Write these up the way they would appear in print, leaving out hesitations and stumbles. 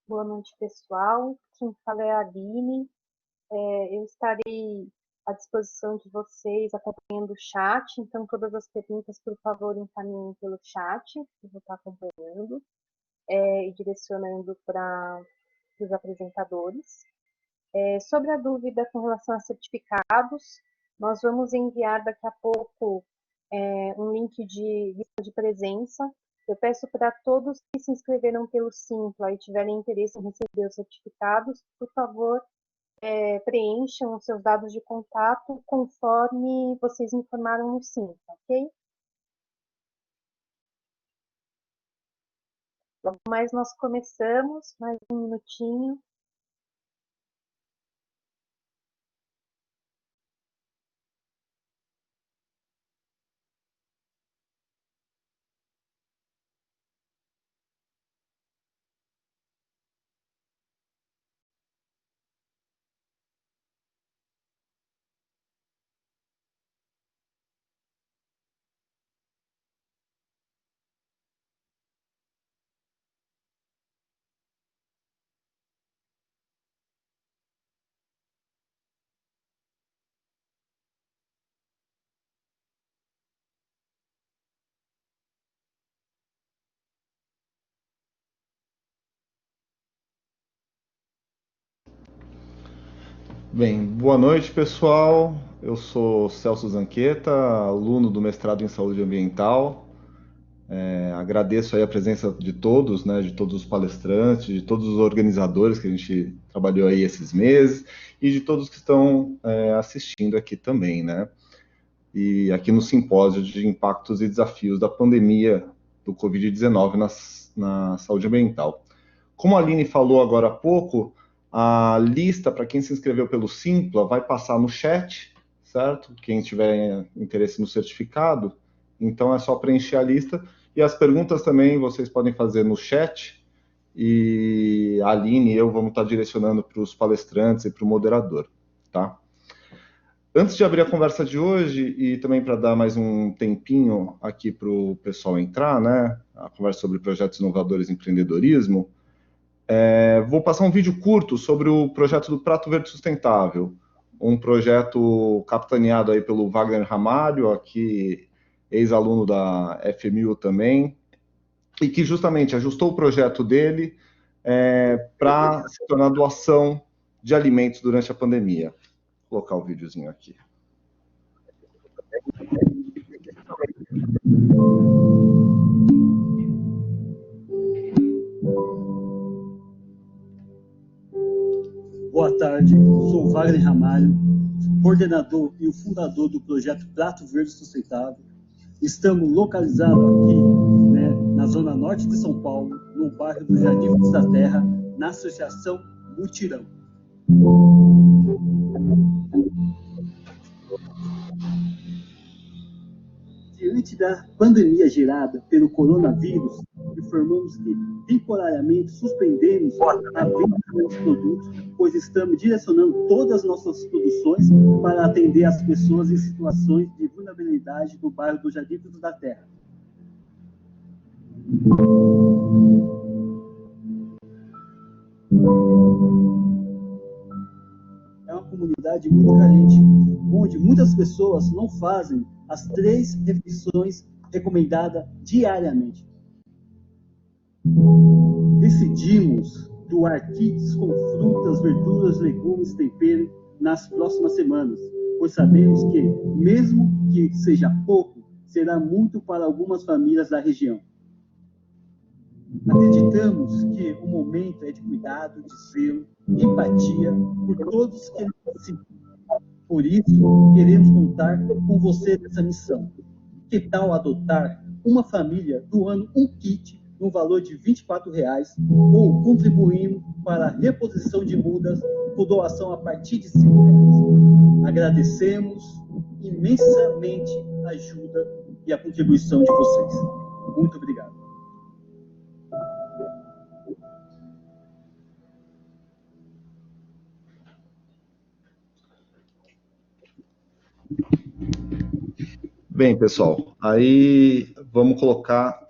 Boa noite, pessoal. Quem fala é a Aline. Eu estarei à disposição de vocês acompanhando o chat, então todas as perguntas, por favor, encaminhem pelo chat, que eu vou estar acompanhando e direcionando para os apresentadores. Sobre a dúvida com relação a certificados, nós vamos enviar daqui a pouco um link de lista de presença. Eu peço para todos que se inscreveram pelo Simpla e tiverem interesse em receber os certificados, por favor, preencham os seus dados de contato conforme vocês informaram no Simpla, ok? Logo mais nós começamos, mais um minutinho. Bem, boa noite, pessoal. Eu sou Celso Zanqueta, aluno do mestrado em Saúde Ambiental. Agradeço aí a presença de todos, né, de todos os palestrantes, de todos os organizadores que a gente trabalhou aí esses meses e de todos que estão assistindo aqui também, né? E aqui no simpósio de impactos e desafios da pandemia do Covid-19 na saúde ambiental. Como a Aline falou agora há pouco, a lista para quem se inscreveu pelo Simpla vai passar no chat, certo? Quem tiver interesse no certificado, então é só preencher a lista. E as perguntas também vocês podem fazer no chat, e a Aline e eu vamos estar direcionando para os palestrantes e para o moderador, tá? Antes de abrir a conversa de hoje, e também para dar mais um tempinho aqui para o pessoal entrar, né? A conversa sobre projetos inovadores e empreendedorismo, vou passar um vídeo curto sobre o projeto do Prato Verde Sustentável, um projeto capitaneado aí pelo Wagner Ramalho, aqui ex-aluno da FMU também, e que justamente ajustou o projeto dele para se tornar doação de alimentos durante a pandemia. Vou colocar o videozinho aqui. Boa tarde, sou Wagner Ramalho, coordenador e o fundador do projeto Prato Verde Sustentável. Estamos localizados aqui, né, na zona norte de São Paulo, no bairro do Jardim Frutos da Terra, na Associação Mutirão. Diante da pandemia gerada pelo coronavírus, informamos que temporariamente suspendemos a venda dos produtos, pois estamos direcionando todas as nossas produções para atender as pessoas em situações de vulnerabilidade do bairro do Jardim Frutos da Terra. É uma comunidade muito carente, onde muitas pessoas não fazem as 3 refeições recomendadas diariamente. Decidimos doar kits com frutas, verduras, legumes, tempero nas próximas semanas, pois sabemos que, mesmo que seja pouco, será muito para algumas famílias da região. Acreditamos que o momento é de cuidado, de zelo, empatia por todos que necessitam. Por isso, queremos contar com você nessa missão. Que tal adotar uma família doando um kit no valor de R$ 24 ou contribuindo para a reposição de mudas com doação a partir de R$ 5? Agradecemos imensamente a ajuda e a contribuição de vocês. Muito obrigado. Bem, pessoal, aí vamos colocar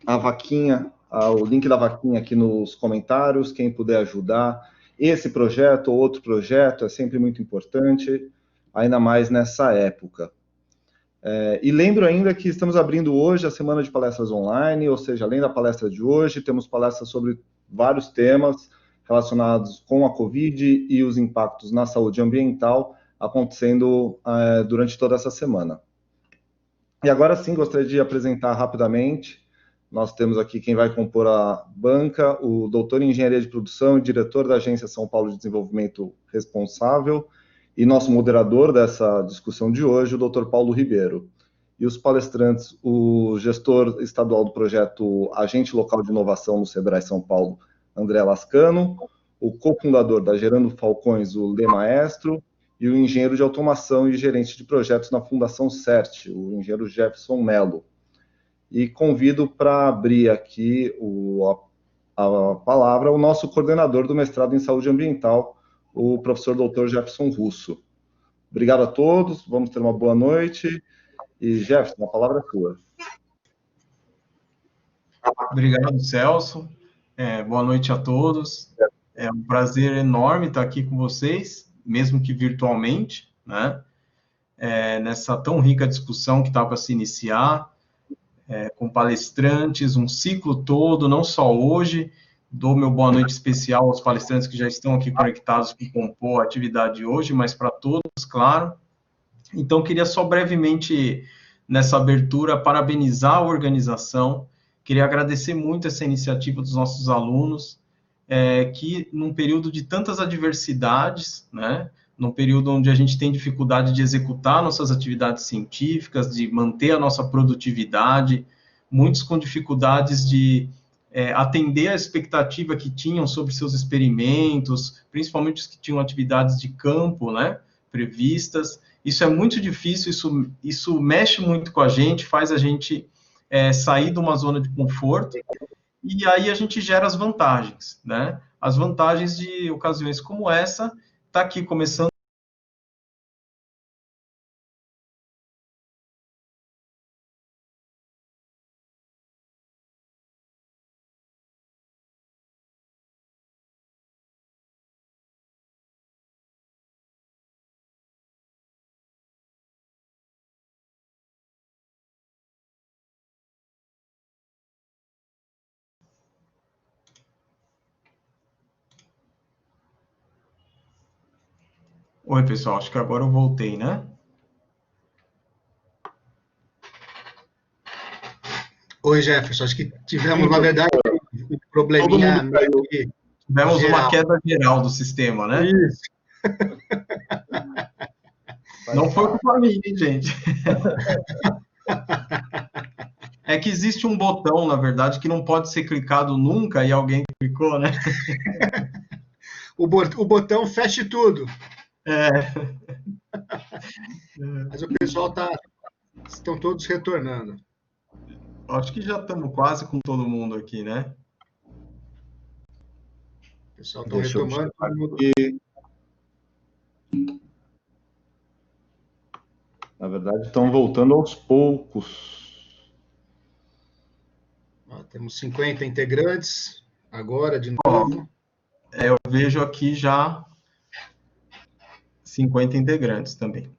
a vaquinha o link da vaquinha aqui nos comentários, quem puder ajudar. Esse projeto ou outro projeto é sempre muito importante, ainda mais nessa época. E lembro ainda que estamos abrindo hoje a semana de palestras online, ou seja, além da palestra de hoje, temos palestras sobre vários temas relacionados com a Covid e os impactos na saúde ambiental acontecendo durante toda essa semana. E agora sim, gostaria de apresentar rapidamente. Nós temos aqui quem vai compor a banca, o doutor em Engenharia de Produção e diretor da Agência São Paulo de Desenvolvimento Responsável, e nosso moderador dessa discussão de hoje, o doutor Paulo Ribeiro. E os palestrantes, o gestor estadual do projeto Agente Local de Inovação no Sebrae São Paulo, André Lascano, o cofundador da Gerando Falcões, o Lê Maestro, e o engenheiro de automação e gerente de projetos na Fundação CERT, o engenheiro Jefferson Mello. E convido para abrir aqui a palavra o nosso coordenador do mestrado em Saúde Ambiental, o professor Dr. Jefferson Russo. Obrigado a todos, vamos ter uma boa noite. E, Jefferson, a palavra é sua. Obrigado, Celso. Boa noite a todos. É um prazer enorme estar aqui com vocês, mesmo que virtualmente, né? Nessa tão rica discussão que está para se iniciar, com palestrantes, um ciclo todo, não só hoje. Dou meu boa noite especial aos palestrantes que já estão aqui conectados que compor a atividade de hoje, mas para todos, claro. Então, queria só brevemente, nessa abertura, parabenizar a organização. Queria agradecer muito essa iniciativa dos nossos alunos, que num período de tantas adversidades, né, num período onde a gente tem dificuldade de executar nossas atividades científicas, de manter a nossa produtividade, muitos com dificuldades de atender a expectativa que tinham sobre seus experimentos, principalmente os que tinham atividades de campo, né, previstas. Isso é muito difícil, isso mexe muito com a gente, faz a gente sair de uma zona de conforto, e aí a gente gera as vantagens, né? As vantagens de ocasiões como essa, está aqui começando. Oi, pessoal, acho que agora eu voltei, né? Oi, Jefferson, acho que tivemos, na verdade, um probleminha aqui. Tivemos uma queda geral do sistema, né? Isso. Não foi culpa minha, hein, gente? É que existe um botão, na verdade, que não pode ser clicado nunca e alguém clicou, né? O botão feche tudo. Mas o pessoal estão todos retornando. Acho que já estamos quase com todo mundo aqui, né? O pessoal está retomando. Na verdade, estão voltando aos poucos. Temos 50 integrantes agora, de novo. Eu vejo aqui já 50 integrantes também.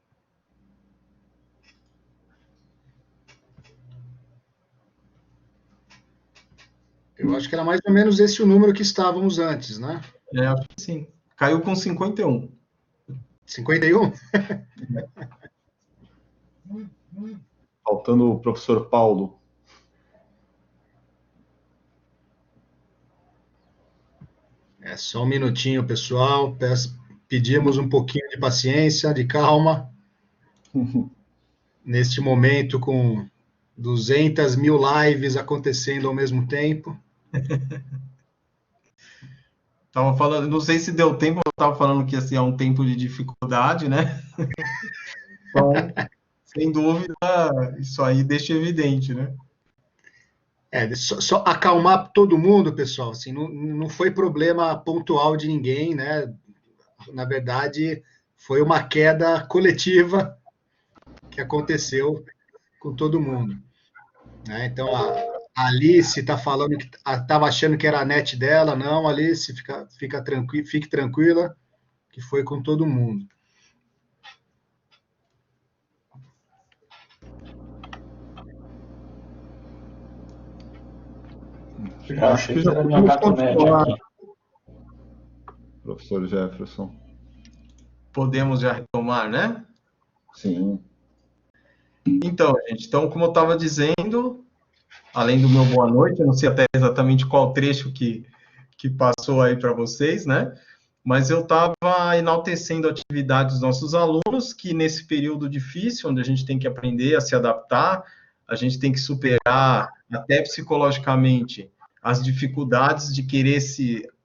Eu acho que era mais ou menos esse o número que estávamos antes, né? Acho que sim. Caiu com 51. 51? Faltando o professor Paulo. Só um minutinho, pessoal. Pedimos um pouquinho de paciência, de calma. Neste momento, com 200 mil lives acontecendo ao mesmo tempo. Tava falando, não sei se deu tempo, eu estava falando que assim, é um tempo de dificuldade, né? Então, sem dúvida, isso aí deixa evidente, né? Só acalmar todo mundo, pessoal. Assim, não foi problema pontual de ninguém, né? Na verdade, foi uma queda coletiva que aconteceu com todo mundo. Né? Então, A Alice está falando que estava achando que era a net dela. Não, Alice, fica tranquila, fique tranquila, que foi com todo mundo. Eu achei que era minha gatonete aqui. Professor Jefferson. Podemos já retomar, né? Sim. Então, gente, como eu estava dizendo, além do meu boa noite, eu não sei até exatamente qual trecho que passou aí para vocês, né? Mas eu estava enaltecendo a atividade dos nossos alunos, que nesse período difícil, onde a gente tem que aprender a se adaptar, a gente tem que superar, até psicologicamente, as dificuldades de querer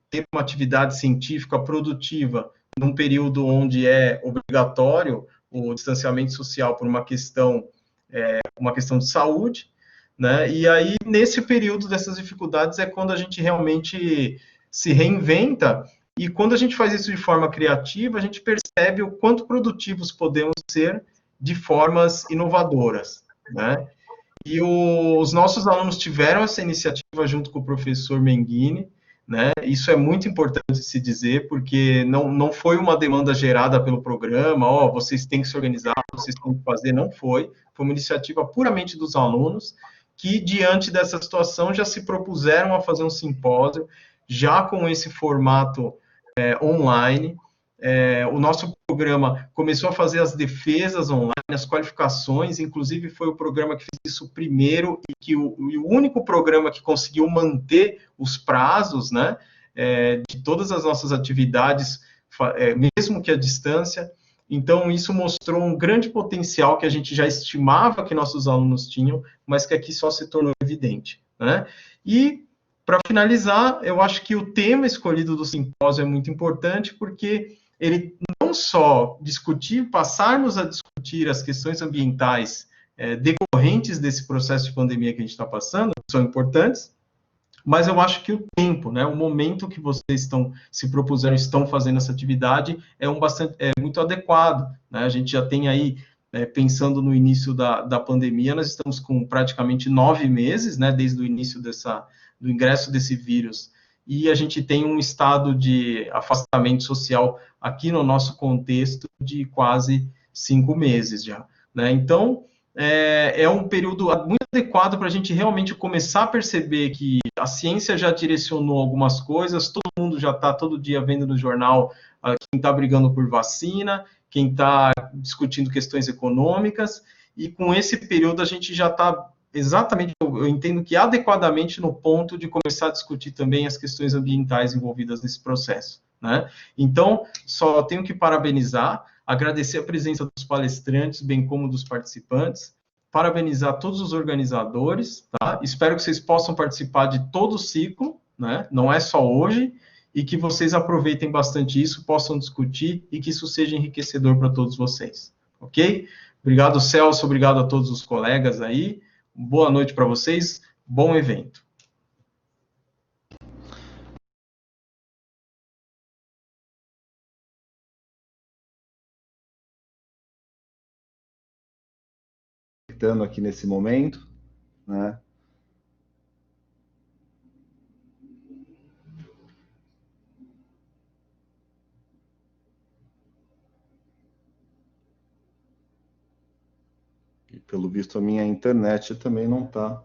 ter uma atividade científica produtiva num período onde é obrigatório o distanciamento social por uma questão de saúde, né? E aí, nesse período dessas dificuldades, é quando a gente realmente se reinventa, e quando a gente faz isso de forma criativa, a gente percebe o quanto produtivos podemos ser de formas inovadoras, né? E os nossos alunos tiveram essa iniciativa junto com o professor Menghini, né? Isso é muito importante se dizer, porque não foi uma demanda gerada pelo programa, vocês têm que se organizar, vocês têm que fazer, não foi. Foi uma iniciativa puramente dos alunos, que, diante dessa situação, já se propuseram a fazer um simpósio, já com esse formato online. O nosso programa começou a fazer as defesas online, as qualificações, inclusive foi o programa que fez isso primeiro e o único programa que conseguiu manter os prazos, né, de todas as nossas atividades, mesmo que à distância. Então, isso mostrou um grande potencial que a gente já estimava que nossos alunos tinham, mas que aqui só se tornou evidente, né? E, para finalizar, eu acho que o tema escolhido do simpósio é muito importante, porque ele não só passarmos a discutir as questões ambientais decorrentes desse processo de pandemia que a gente está passando, que são importantes, mas eu acho que o tempo, né, o momento que vocês se propuseram, estão fazendo essa atividade, muito adequado, né? A gente já tem aí, pensando no início da pandemia, nós estamos com praticamente 9 meses, né, desde o início do ingresso desse vírus, e a gente tem um estado de afastamento social aqui no nosso contexto de quase 5 meses já, né? Então, é um período muito adequado para a gente realmente começar a perceber que a ciência já direcionou algumas coisas, todo mundo já está todo dia vendo no jornal quem está brigando por vacina, quem está discutindo questões econômicas, e com esse período a gente já está exatamente, eu entendo que adequadamente no ponto de começar a discutir também as questões ambientais envolvidas nesse processo, né? Então, só tenho que parabenizar, agradecer a presença dos palestrantes, bem como dos participantes, parabenizar todos os organizadores, tá? Espero que vocês possam participar de todo o ciclo, né? Não é só hoje, e que vocês aproveitem bastante isso, possam discutir e que isso seja enriquecedor para todos vocês, ok? Obrigado, Celso, obrigado a todos os colegas aí, boa noite para vocês, bom evento. Aqui nesse momento, né? E pelo visto a minha internet também não está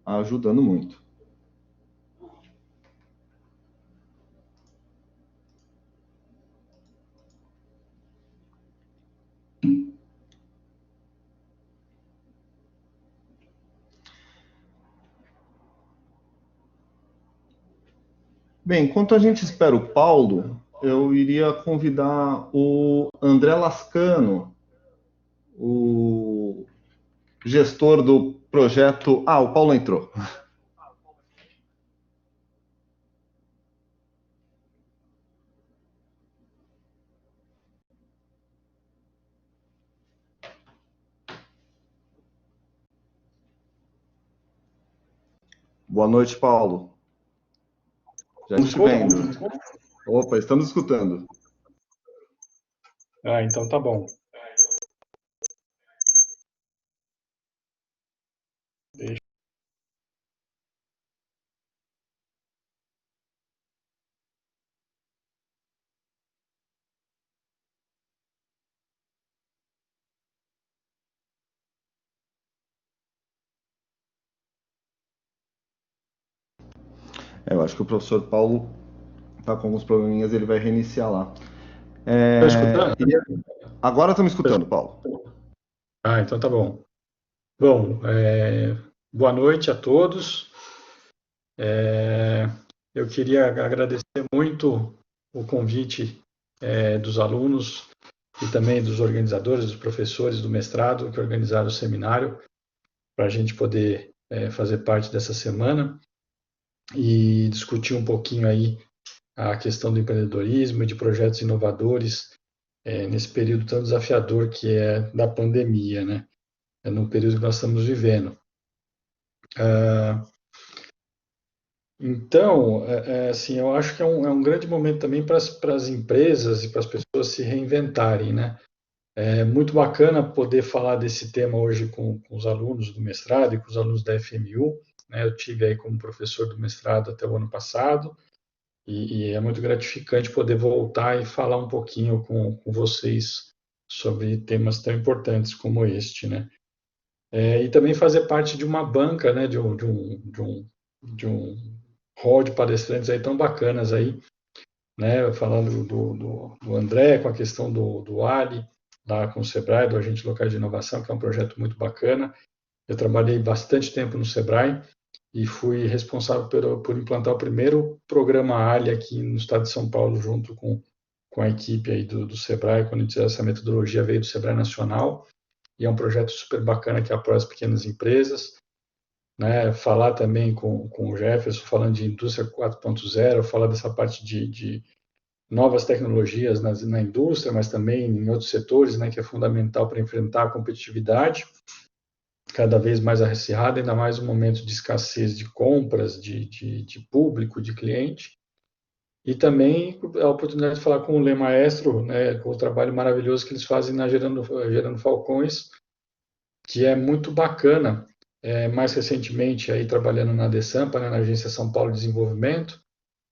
ajudando muito. Bem, enquanto a gente espera o Paulo, eu iria convidar o André Lascano, o gestor do projeto. Ah, o Paulo entrou. Boa noite, Paulo. Já te vendo. Opa, estamos escutando. Ah, então tá bom. Deixa Eu acho que o professor Paulo está com alguns probleminhas, ele vai reiniciar lá. Tá escutando? Agora estamos escutando, Paulo. Ah, então tá bom. Bom, boa noite a todos. Eu queria agradecer muito o convite dos alunos e também dos organizadores, dos professores do mestrado que organizaram o seminário, para a gente poder fazer parte dessa semana e discutir um pouquinho aí a questão do empreendedorismo e de projetos inovadores nesse período tão desafiador que é da pandemia, né? É no período que nós estamos vivendo. Então, assim, eu acho que é um grande momento também para as empresas e para as pessoas se reinventarem, né? É muito bacana poder falar desse tema hoje com os alunos do mestrado e com os alunos da FMU, né? Eu tive aí como professor do mestrado até o ano passado e é muito gratificante poder voltar e falar um pouquinho com vocês sobre temas tão importantes como este, né? E também fazer parte de uma banca, né? De um hall de palestrantes aí tão bacanas aí, né? Falando do André com a questão do Ali, lá com o Sebrae, do Agente Local de Inovação, que é um projeto muito bacana. Eu trabalhei bastante tempo no Sebrae e fui responsável por implantar o primeiro programa Ali aqui no estado de São Paulo, junto com a equipe aí do Sebrae, quando essa metodologia veio do Sebrae Nacional, e é um projeto super bacana que apoia as pequenas empresas, né? Falar também com o Jefferson, falando de indústria 4.0, falar dessa parte de novas tecnologias na indústria, mas também em outros setores, né, que é fundamental para enfrentar a competitividade cada vez mais acirrada, ainda mais um momento de escassez de compras, de público, de cliente. E também a oportunidade de falar com o Lê Maestro, né, com o trabalho maravilhoso que eles fazem na Gerando Falcões, que é muito bacana. Mais recentemente, aí trabalhando na DESAMPA, né, na Agência São Paulo de Desenvolvimento,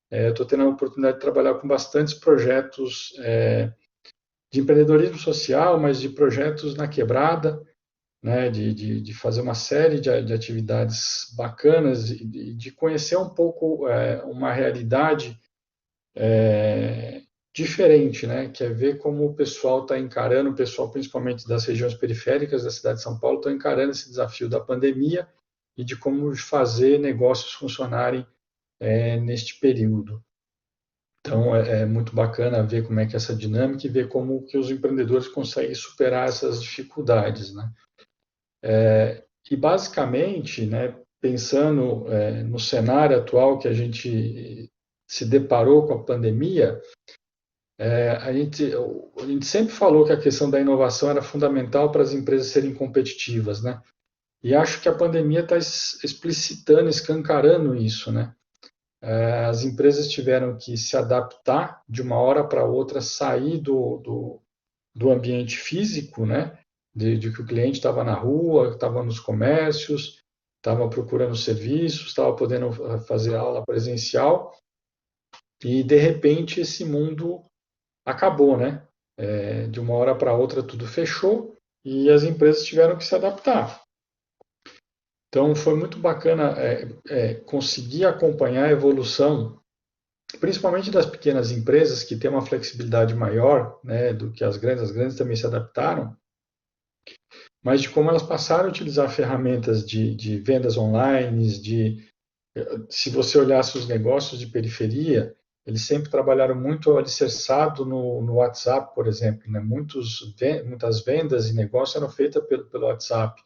estou tendo a oportunidade de trabalhar com bastantes projetos de empreendedorismo social, mas de projetos na quebrada, né, de fazer uma série de atividades bacanas, de conhecer um pouco uma realidade diferente, né, que é ver como o pessoal está encarando, o pessoal principalmente das regiões periféricas da cidade de São Paulo, estão encarando esse desafio da pandemia e de como fazer negócios funcionarem neste período. Então, é muito bacana ver como é que é essa dinâmica e ver como que os empreendedores conseguem superar essas dificuldades, né? E, basicamente, né, pensando no cenário atual que a gente se deparou com a pandemia, a gente sempre falou que a questão da inovação era fundamental para as empresas serem competitivas, né? E acho que a pandemia está explicitando, escancarando isso, né? As empresas tiveram que se adaptar de uma hora para outra, sair do ambiente físico, né? De que o cliente estava na rua, estava nos comércios, estava procurando serviços, estava podendo fazer aula presencial, e de repente esse mundo acabou, né? De uma hora para outra tudo fechou e as empresas tiveram que se adaptar. Então foi muito bacana conseguir acompanhar a evolução, principalmente das pequenas empresas que têm uma flexibilidade maior, né, do que as grandes também se adaptaram, mas de como elas passaram a utilizar ferramentas de vendas online, se você olhasse os negócios de periferia, eles sempre trabalharam muito alicerçado no WhatsApp, por exemplo, né? Muitas vendas e negócios eram feitas pelo WhatsApp.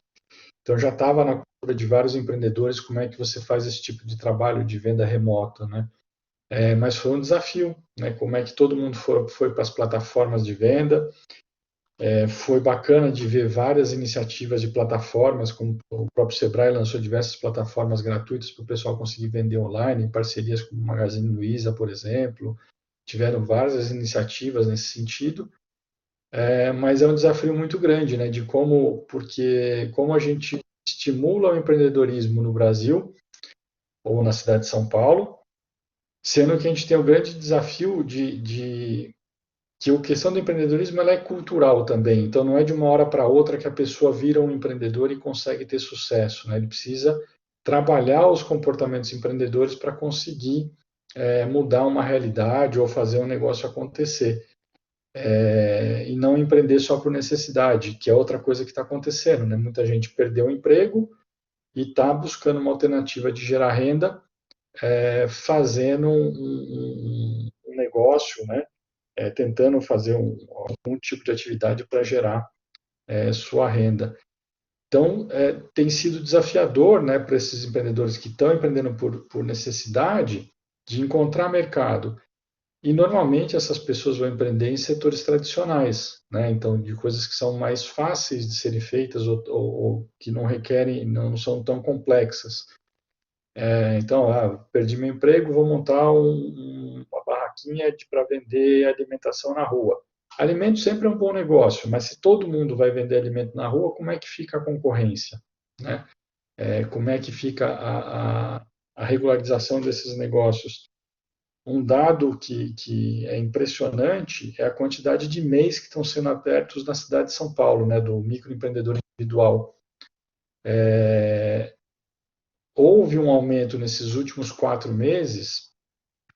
Então já estava na cultura de vários empreendedores como é que você faz esse tipo de trabalho de venda remota, né? Mas foi um desafio, né? Como é que todo mundo foi para as plataformas de venda. Foi bacana de ver várias iniciativas de plataformas, como o próprio Sebrae lançou diversas plataformas gratuitas para o pessoal conseguir vender online, em parcerias com o Magazine Luiza, por exemplo. Tiveram várias iniciativas nesse sentido, mas é um desafio muito grande, né? Porque como a gente estimula o empreendedorismo no Brasil ou na cidade de São Paulo, sendo que a gente tem o grande desafio que a questão do empreendedorismo ela é cultural também, então não é de uma hora para outra que a pessoa vira um empreendedor e consegue ter sucesso, né? Ele precisa trabalhar os comportamentos empreendedores para conseguir mudar uma realidade ou fazer um negócio acontecer. E não empreender só por necessidade, que é outra coisa que está acontecendo, né? Muita gente perdeu o emprego e está buscando uma alternativa de gerar renda, fazendo um negócio, né? Tentando fazer algum tipo de atividade para gerar sua renda. Então, tem sido desafiador, né, para esses empreendedores que estão empreendendo por necessidade de encontrar mercado. E, normalmente, essas pessoas vão empreender em setores tradicionais, né? Então, de coisas que são mais fáceis de serem feitas ou que não requerem, não são tão complexas. Então, perdi meu emprego, vou montar uma barraquinha para vender alimentação na rua. Alimento sempre é um bom negócio, mas se todo mundo vai vender alimento na rua, como é que fica a concorrência, né? Como é que fica a regularização desses negócios? Um dado que é impressionante é a quantidade de MEIs que estão sendo abertos na cidade de São Paulo, né, do microempreendedor individual. Houve um aumento nesses últimos 4 meses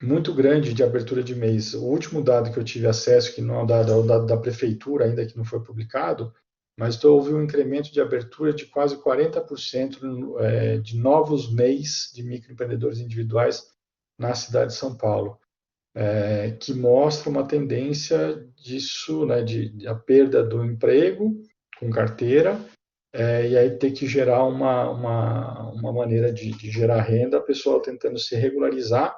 muito grande de abertura de MEIs. O último dado que eu tive acesso, que não é o dado da prefeitura, ainda que não foi publicado, mas houve um incremento de abertura de quase 40% de novos MEIs de microempreendedores individuais na cidade de São Paulo, que mostra uma tendência disso, né, de a perda do emprego com carteira, e aí ter que gerar uma maneira de gerar renda, a pessoa tentando se regularizar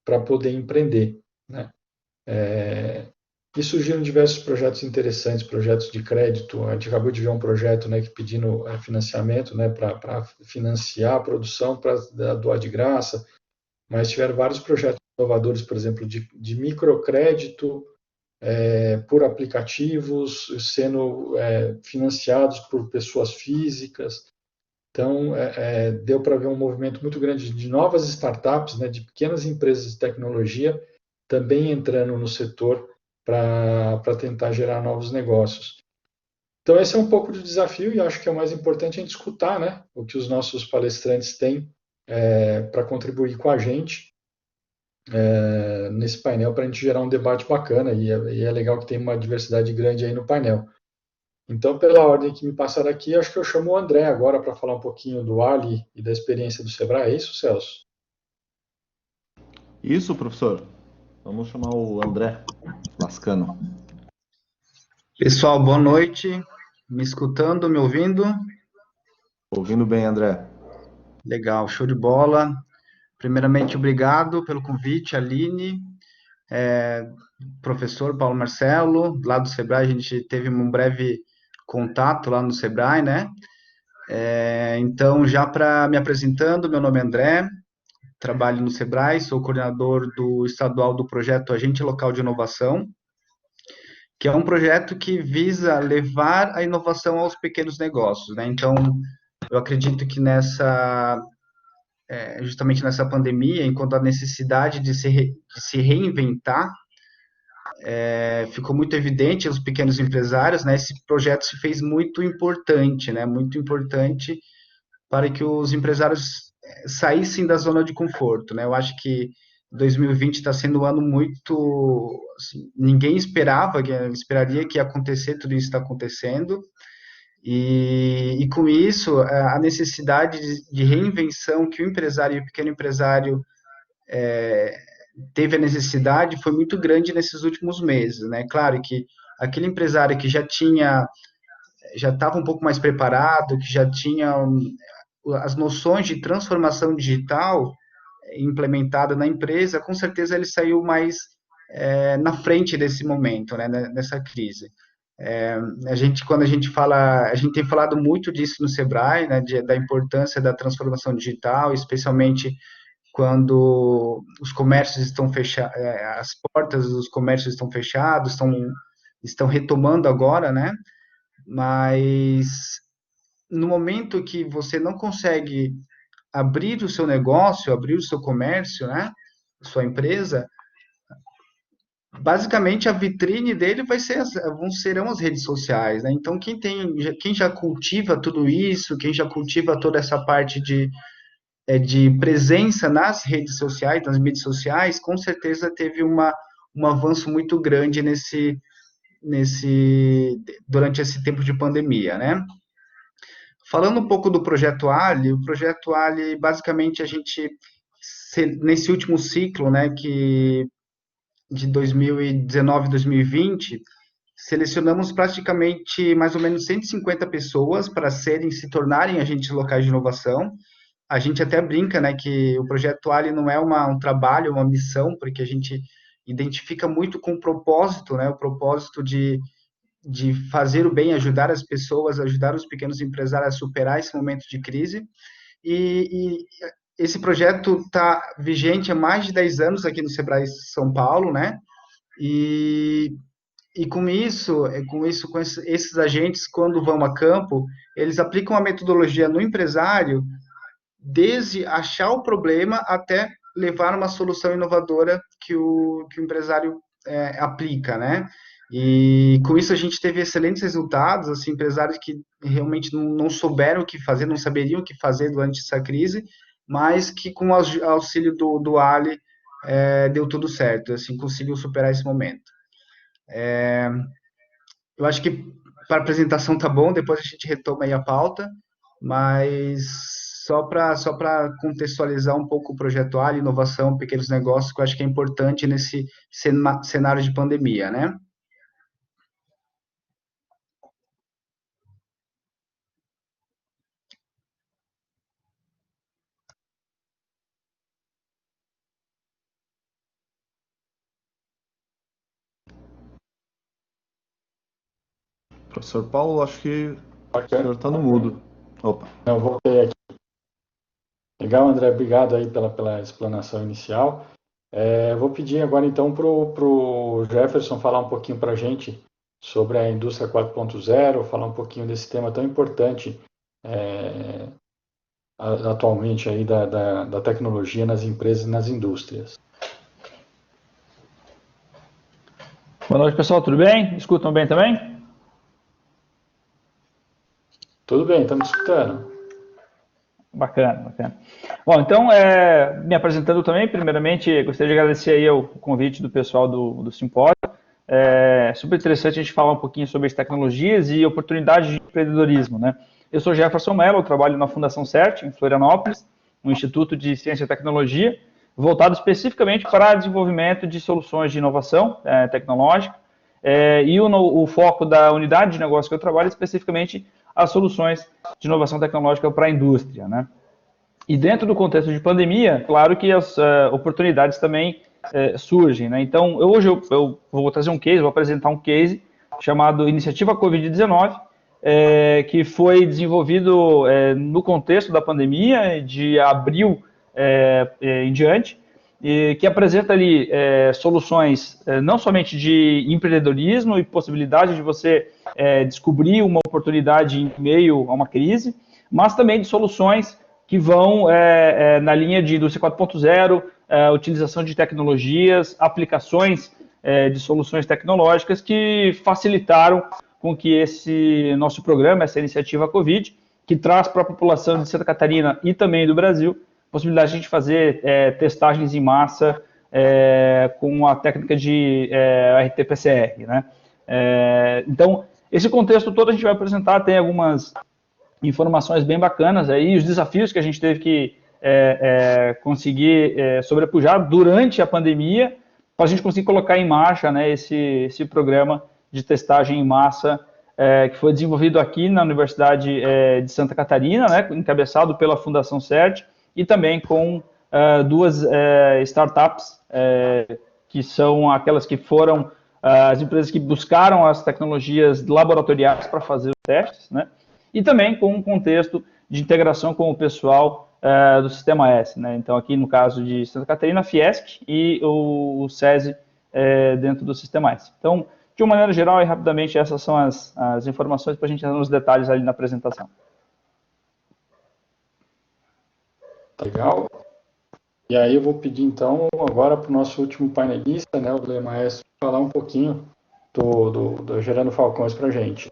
para poder empreender, né? E surgiram diversos projetos interessantes, projetos de crédito. A gente acabou de ver um projeto, né, que pedindo financiamento, né, para financiar a produção, para doar de graça, mas tiveram vários projetos inovadores, por exemplo, de microcrédito por aplicativos, sendo financiados por pessoas físicas. Então, deu para ver um movimento muito grande de novas startups, né, de pequenas empresas de tecnologia, também entrando no setor para tentar gerar novos negócios. Então, esse é um pouco do desafio e acho que é o mais importante a gente escutar, né, o que os nossos palestrantes têm para contribuir com a gente nesse painel, para a gente gerar um debate bacana e é legal que tem uma diversidade grande aí no painel. Então, pela ordem que me passaram aqui, acho que eu chamo o André agora para falar um pouquinho do Ali e da experiência do Sebrae. É isso, Celso? Isso, professor. Vamos chamar o André Lascano. Pessoal, boa noite. Me escutando, me ouvindo? Ouvindo bem, André. Legal, show de bola. Primeiramente, obrigado pelo convite, Aline, professor Paulo Marcelo, lá do Sebrae. A gente teve um breve contato lá no Sebrae, né? Então, já para me apresentando, meu nome é André, trabalho no Sebrae, sou coordenador do estadual do projeto Agente Local de Inovação, que é um projeto que visa levar a inovação aos pequenos negócios, né? Então, eu acredito que justamente nessa pandemia, enquanto a necessidade de se reinventar ficou muito evidente aos pequenos empresários, né? Esse projeto se fez muito importante, né? Muito importante para que os empresários saíssem da zona de conforto, né? Eu acho que 2020 está sendo um ano muito, assim, ninguém esperaria que ia acontecer, tudo isso está acontecendo, e com isso, a necessidade de reinvenção que o empresário e o pequeno empresário teve a necessidade foi muito grande nesses últimos meses, né? Claro que aquele empresário que já estava um pouco mais preparado, que já tinha as noções de transformação digital implementada na empresa, com certeza ele saiu mais na frente desse momento, né, nessa crise. Quando a gente fala, a gente tem falado muito disso no Sebrae, né, da importância da transformação digital, especialmente quando os comércios estão fechados, as portas dos comércios estão fechados, estão retomando agora, né? Mas no momento que você não consegue abrir o seu negócio, abrir o seu comércio, né? Sua empresa, basicamente a vitrine dele serão as redes sociais, né? Então quem já cultiva tudo isso, quem já cultiva toda essa parte de presença nas redes sociais, nas mídias sociais, com certeza teve um avanço muito grande durante esse tempo de pandemia, né? Falando um pouco do Projeto Ali, o Projeto Ali, basicamente, nesse último ciclo, né, de 2019 2020, selecionamos praticamente mais ou menos 150 pessoas para se tornarem agentes locais de inovação. A gente até brinca, né, que o Projeto Ali não é um trabalho, uma missão, porque a gente identifica muito com o propósito, né, o propósito de fazer o bem, ajudar as pessoas, ajudar os pequenos empresários a superar esse momento de crise. E esse projeto está vigente há mais de 10 anos aqui no Sebrae São Paulo, né? E com esses agentes, quando vão a campo, eles aplicam a metodologia no empresário, desde achar o problema até levar uma solução inovadora que o empresário aplica, né? E com isso a gente teve excelentes resultados, assim, empresários que realmente não souberam o que fazer, não saberiam o que fazer durante essa crise, mas que com o auxílio do Ali deu tudo certo, assim, conseguiu superar esse momento. Eu acho que para a apresentação tá bom, depois a gente retoma aí a pauta, mas só para contextualizar um pouco o projeto Ali, inovação, pequenos negócios, que eu acho que é importante nesse cenário de pandemia, né? Professor Paulo, acho que o Bacana. senhor está no mudo. Opa. Não, voltei aqui. Legal, André, obrigado aí pela explanação inicial. Vou pedir agora então para o Jefferson falar um pouquinho para a gente sobre a indústria 4.0, falar um pouquinho desse tema tão importante atualmente aí da tecnologia nas empresas e nas indústrias. Boa noite, pessoal, tudo bem? Escutam bem também? Tudo bem, estamos escutando. Bacana, bacana. Bom, então, me apresentando também, primeiramente, gostaria de agradecer aí o convite do pessoal do simpósio. É super interessante a gente falar um pouquinho sobre as tecnologias e oportunidades de empreendedorismo, né? Eu sou Jefferson Mello, eu trabalho na Fundação CERT, em Florianópolis, no Instituto de Ciência e Tecnologia, voltado especificamente para desenvolvimento de soluções de inovação tecnológica, e o foco da unidade de negócio que eu trabalho é especificamente as soluções de inovação tecnológica para a indústria, né? E dentro do contexto de pandemia, claro que as oportunidades também surgem, né? Então, hoje eu vou trazer um case, vou apresentar um case chamado Iniciativa Covid-19, que foi desenvolvido no contexto da pandemia, de abril em diante, e que apresenta ali soluções não somente de empreendedorismo e possibilidade de você descobrir uma oportunidade em meio a uma crise, mas também de soluções que vão na linha de indústria 4.0, utilização de tecnologias, aplicações de soluções tecnológicas que facilitaram com que esse nosso programa, essa iniciativa Covid, que traz para a população de Santa Catarina e também do Brasil, possibilidade de a gente fazer testagens em massa com a técnica de RT-PCR, né? Então, esse contexto todo a gente vai apresentar, tem algumas informações bem bacanas aí, os desafios que a gente teve que conseguir sobrepujar durante a pandemia, para a gente conseguir colocar em marcha, né, esse programa de testagem em massa que foi desenvolvido aqui na Universidade de Santa Catarina, né, encabeçado pela Fundação CERT, e também com duas startups, que são aquelas que foram as empresas que buscaram as tecnologias laboratoriais para fazer os testes, né? E também com um contexto de integração com o pessoal do Sistema S, né? Então, aqui no caso de Santa Catarina, a Fiesc e o SESI dentro do Sistema S. Então, de uma maneira geral e rapidamente, essas são as informações para a gente entrar nos detalhes ali na apresentação. Legal. E aí eu vou pedir então agora para o nosso último painelista, né, o Gle Maestro, falar um pouquinho do Gerando Falcões para a gente.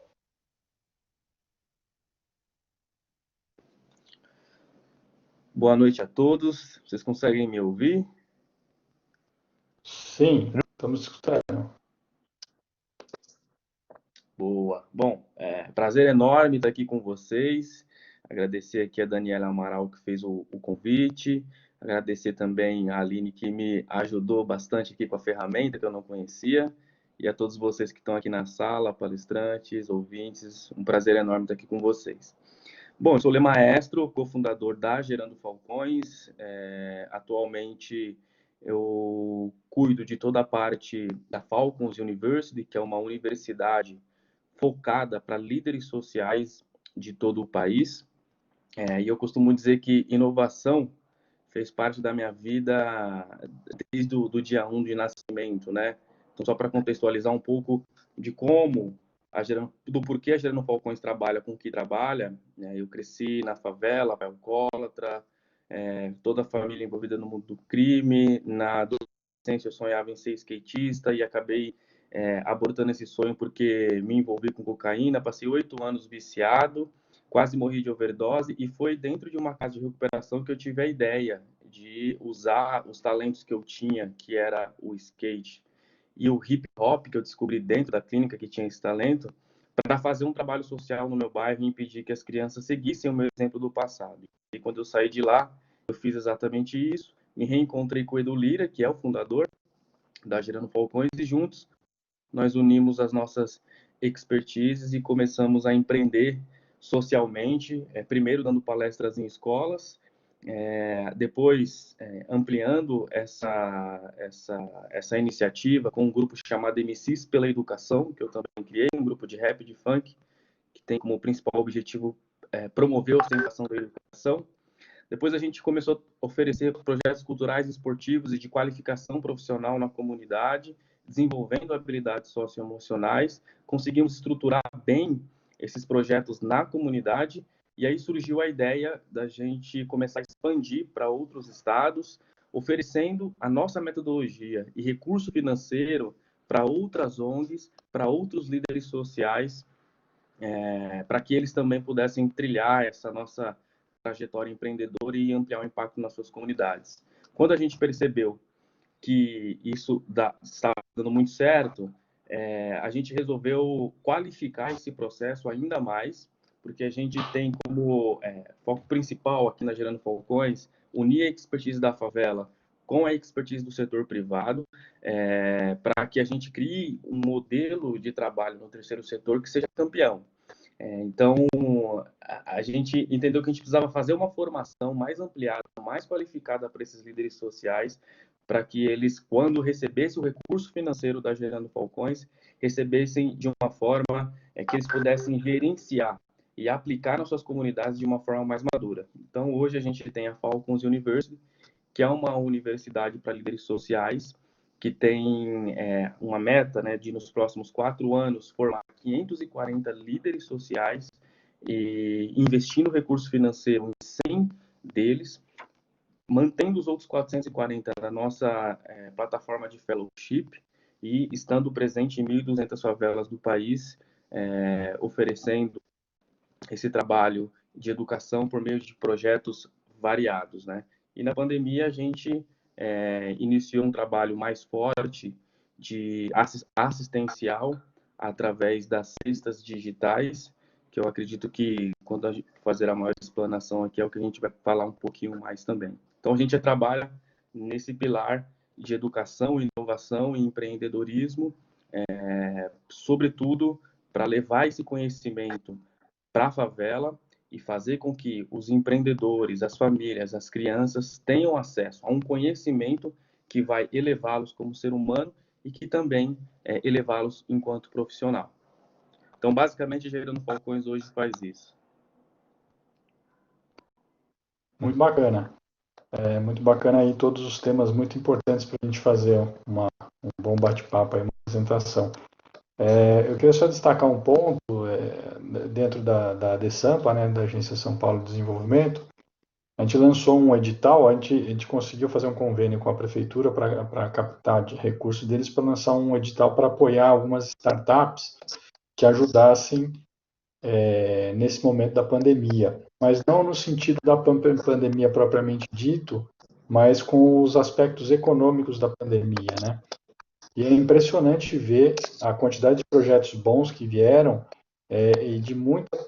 Boa noite a todos. Vocês conseguem me ouvir? Sim, estamos escutando. Boa. Bom, prazer enorme estar aqui com vocês. Agradecer aqui a Daniela Amaral que fez o convite. Agradecer também a Aline que me ajudou bastante aqui com a ferramenta que eu não conhecia. E a todos vocês que estão aqui na sala, palestrantes, ouvintes. Um prazer enorme estar aqui com vocês. Bom, eu sou Lê Maestro, cofundador da Gerando Falcões. Atualmente eu cuido de toda a parte da Falcons University, que é uma universidade focada para líderes sociais de todo o país. E eu costumo dizer que inovação fez parte da minha vida desde o dia 1 de nascimento, né? Então, só para contextualizar um pouco de como do porquê a Gerando Falcões trabalha com o que trabalha, né? Eu cresci na favela, pai alcoólatra, toda a família envolvida no mundo do crime. Na adolescência eu sonhava em ser skatista e acabei abortando esse sonho porque me envolvi com cocaína, passei 8 anos viciado, quase morri de overdose, e foi dentro de uma casa de recuperação que eu tive a ideia de usar os talentos que eu tinha, que era o skate e o hip hop, que eu descobri dentro da clínica que tinha esse talento, para fazer um trabalho social no meu bairro e impedir que as crianças seguissem o meu exemplo do passado. E quando eu saí de lá, eu fiz exatamente isso, me reencontrei com o Edu Lira, que é o fundador da Gerando Falcões, e juntos nós unimos as nossas expertises e começamos a empreender socialmente, primeiro dando palestras em escolas, depois ampliando essa iniciativa com um grupo chamado MCs pela Educação, que eu também criei, um grupo de rap, de funk, que tem como principal objetivo promover a ostentação da educação. Depois a gente começou a oferecer projetos culturais, esportivos e de qualificação profissional na comunidade, desenvolvendo habilidades socioemocionais. Conseguimos estruturar bem esses projetos na comunidade, e aí surgiu a ideia da gente começar a expandir para outros estados, oferecendo a nossa metodologia e recurso financeiro para outras ONGs, para outros líderes sociais, para que eles também pudessem trilhar essa nossa trajetória empreendedora e ampliar o impacto nas suas comunidades. Quando a gente percebeu que isso estava dando muito certo, a gente resolveu qualificar esse processo ainda mais, porque a gente tem como foco principal aqui na Gerando Falcões unir a expertise da favela com a expertise do setor privado, para que a gente crie um modelo de trabalho no terceiro setor que seja campeão. Então, a gente entendeu que a gente precisava fazer uma formação mais ampliada, mais qualificada para esses líderes sociais, para que eles, quando recebessem o recurso financeiro da Gerando Falcões, recebessem de uma forma que eles pudessem gerenciar e aplicar nas suas comunidades de uma forma mais madura. Então, hoje a gente tem a Falcons University, que é uma universidade para líderes sociais, que tem uma meta, né, de nos próximos 4 anos formar 540 líderes sociais e investindo recurso financeiro em 100 deles, mantendo os outros 440 na nossa plataforma de fellowship e estando presente em 1.200 favelas do país, oferecendo esse trabalho de educação por meio de projetos variados, né? E na pandemia a gente iniciou um trabalho mais forte de assistencial através das cestas digitais, que eu acredito que quando a gente fazer a maior explanação aqui é o que a gente vai falar um pouquinho mais também. Então a gente trabalha nesse pilar de educação, inovação e empreendedorismo, sobretudo para levar esse conhecimento para a favela e fazer com que os empreendedores, as famílias, as crianças tenham acesso a um conhecimento que vai elevá-los como ser humano e que também elevá-los enquanto profissional. Então, basicamente, a Gerando Falcões hoje faz isso. Muito bacana. Muito bacana aí todos os temas muito importantes para a gente fazer um bom bate-papo, uma apresentação. Eu queria só destacar um ponto dentro da DESAMPA, né, da Agência São Paulo de Desenvolvimento. A gente lançou um edital, a gente conseguiu fazer um convênio com a prefeitura para captar de recursos deles para lançar um edital para apoiar algumas startups que ajudassem nesse momento da pandemia, mas não no sentido da pandemia propriamente dito, mas com os aspectos econômicos da pandemia, né? E é impressionante ver a quantidade de projetos bons que vieram e de muitas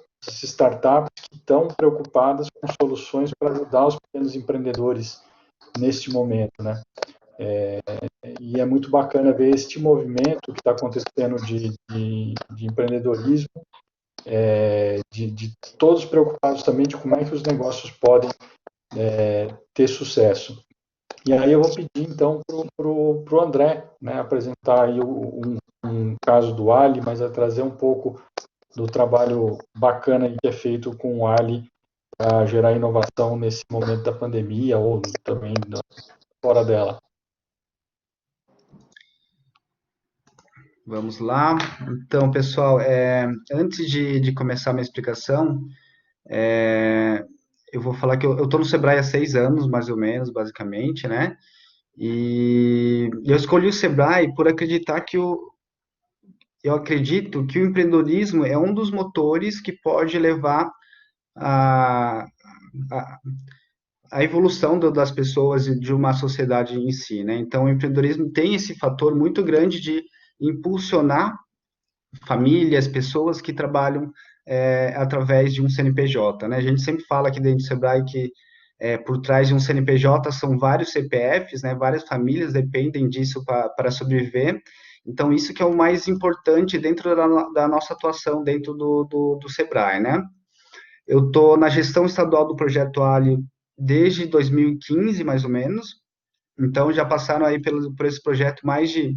startups que estão preocupadas com soluções para ajudar os pequenos empreendedores neste momento, né? E é muito bacana ver este movimento que está acontecendo de empreendedorismo, de todos preocupados também de como é que os negócios podem ter sucesso. E aí eu vou pedir, então, para o André, né, apresentar aí um caso do Ali, mas a trazer um pouco do trabalho bacana que é feito com o Ali para gerar inovação nesse momento da pandemia ou também fora dela. Vamos lá. Então, pessoal, antes de começar a minha explicação, eu vou falar que eu estou no Sebrae há 6 anos, mais ou menos, basicamente, né? E eu escolhi o Sebrae por acreditar que eu acredito que o empreendedorismo é um dos motores que pode levar a, a, a evolução das pessoas e de uma sociedade em si, né? Então, o empreendedorismo tem esse fator muito grande de impulsionar famílias, pessoas que trabalham através de um CNPJ, né? A gente sempre fala aqui dentro do Sebrae que por trás de um CNPJ são vários CPFs, né? Várias famílias dependem disso para sobreviver. Então, isso que é o mais importante dentro da nossa atuação dentro do Sebrae, né? Eu estou na gestão estadual do Projeto Ali desde 2015, mais ou menos. Então, já passaram aí por esse projeto mais de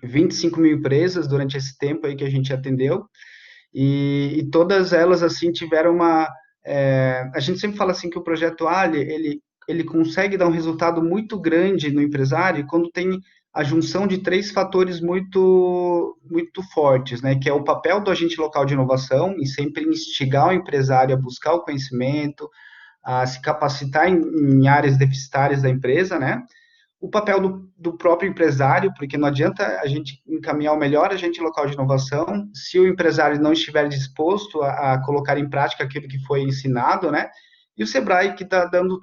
25 mil empresas durante esse tempo aí que a gente atendeu. E todas elas, assim, tiveram uma... a gente sempre fala assim que o Projeto Ali, ele consegue dar um resultado muito grande no empresário quando tem a junção de 3 fatores muito fortes, né? Que é o papel do agente local de inovação e sempre instigar o empresário a buscar o conhecimento, a se capacitar em áreas deficitárias da empresa, né? O papel do próprio empresário, porque não adianta a gente encaminhar o melhor agente local de inovação se o empresário não estiver disposto a colocar em prática aquilo que foi ensinado, né? E o Sebrae que está dando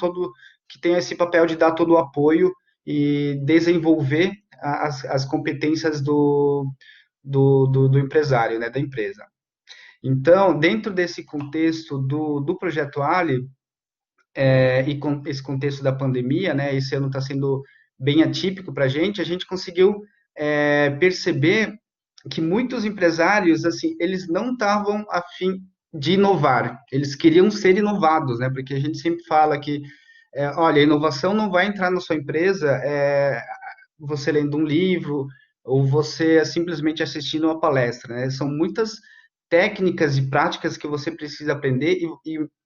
que tem esse papel de dar todo o apoio e desenvolver as competências do empresário, né, da empresa. Então, dentro desse contexto do Projeto Ali, e com esse contexto da pandemia, né, esse ano está sendo bem atípico para a gente conseguiu perceber que muitos empresários, assim, eles não estavam a fim de inovar, eles queriam ser inovados, né, porque a gente sempre fala que, olha, a inovação não vai entrar na sua empresa você lendo um livro ou você simplesmente assistindo uma palestra, né? São muitas técnicas e práticas que você precisa aprender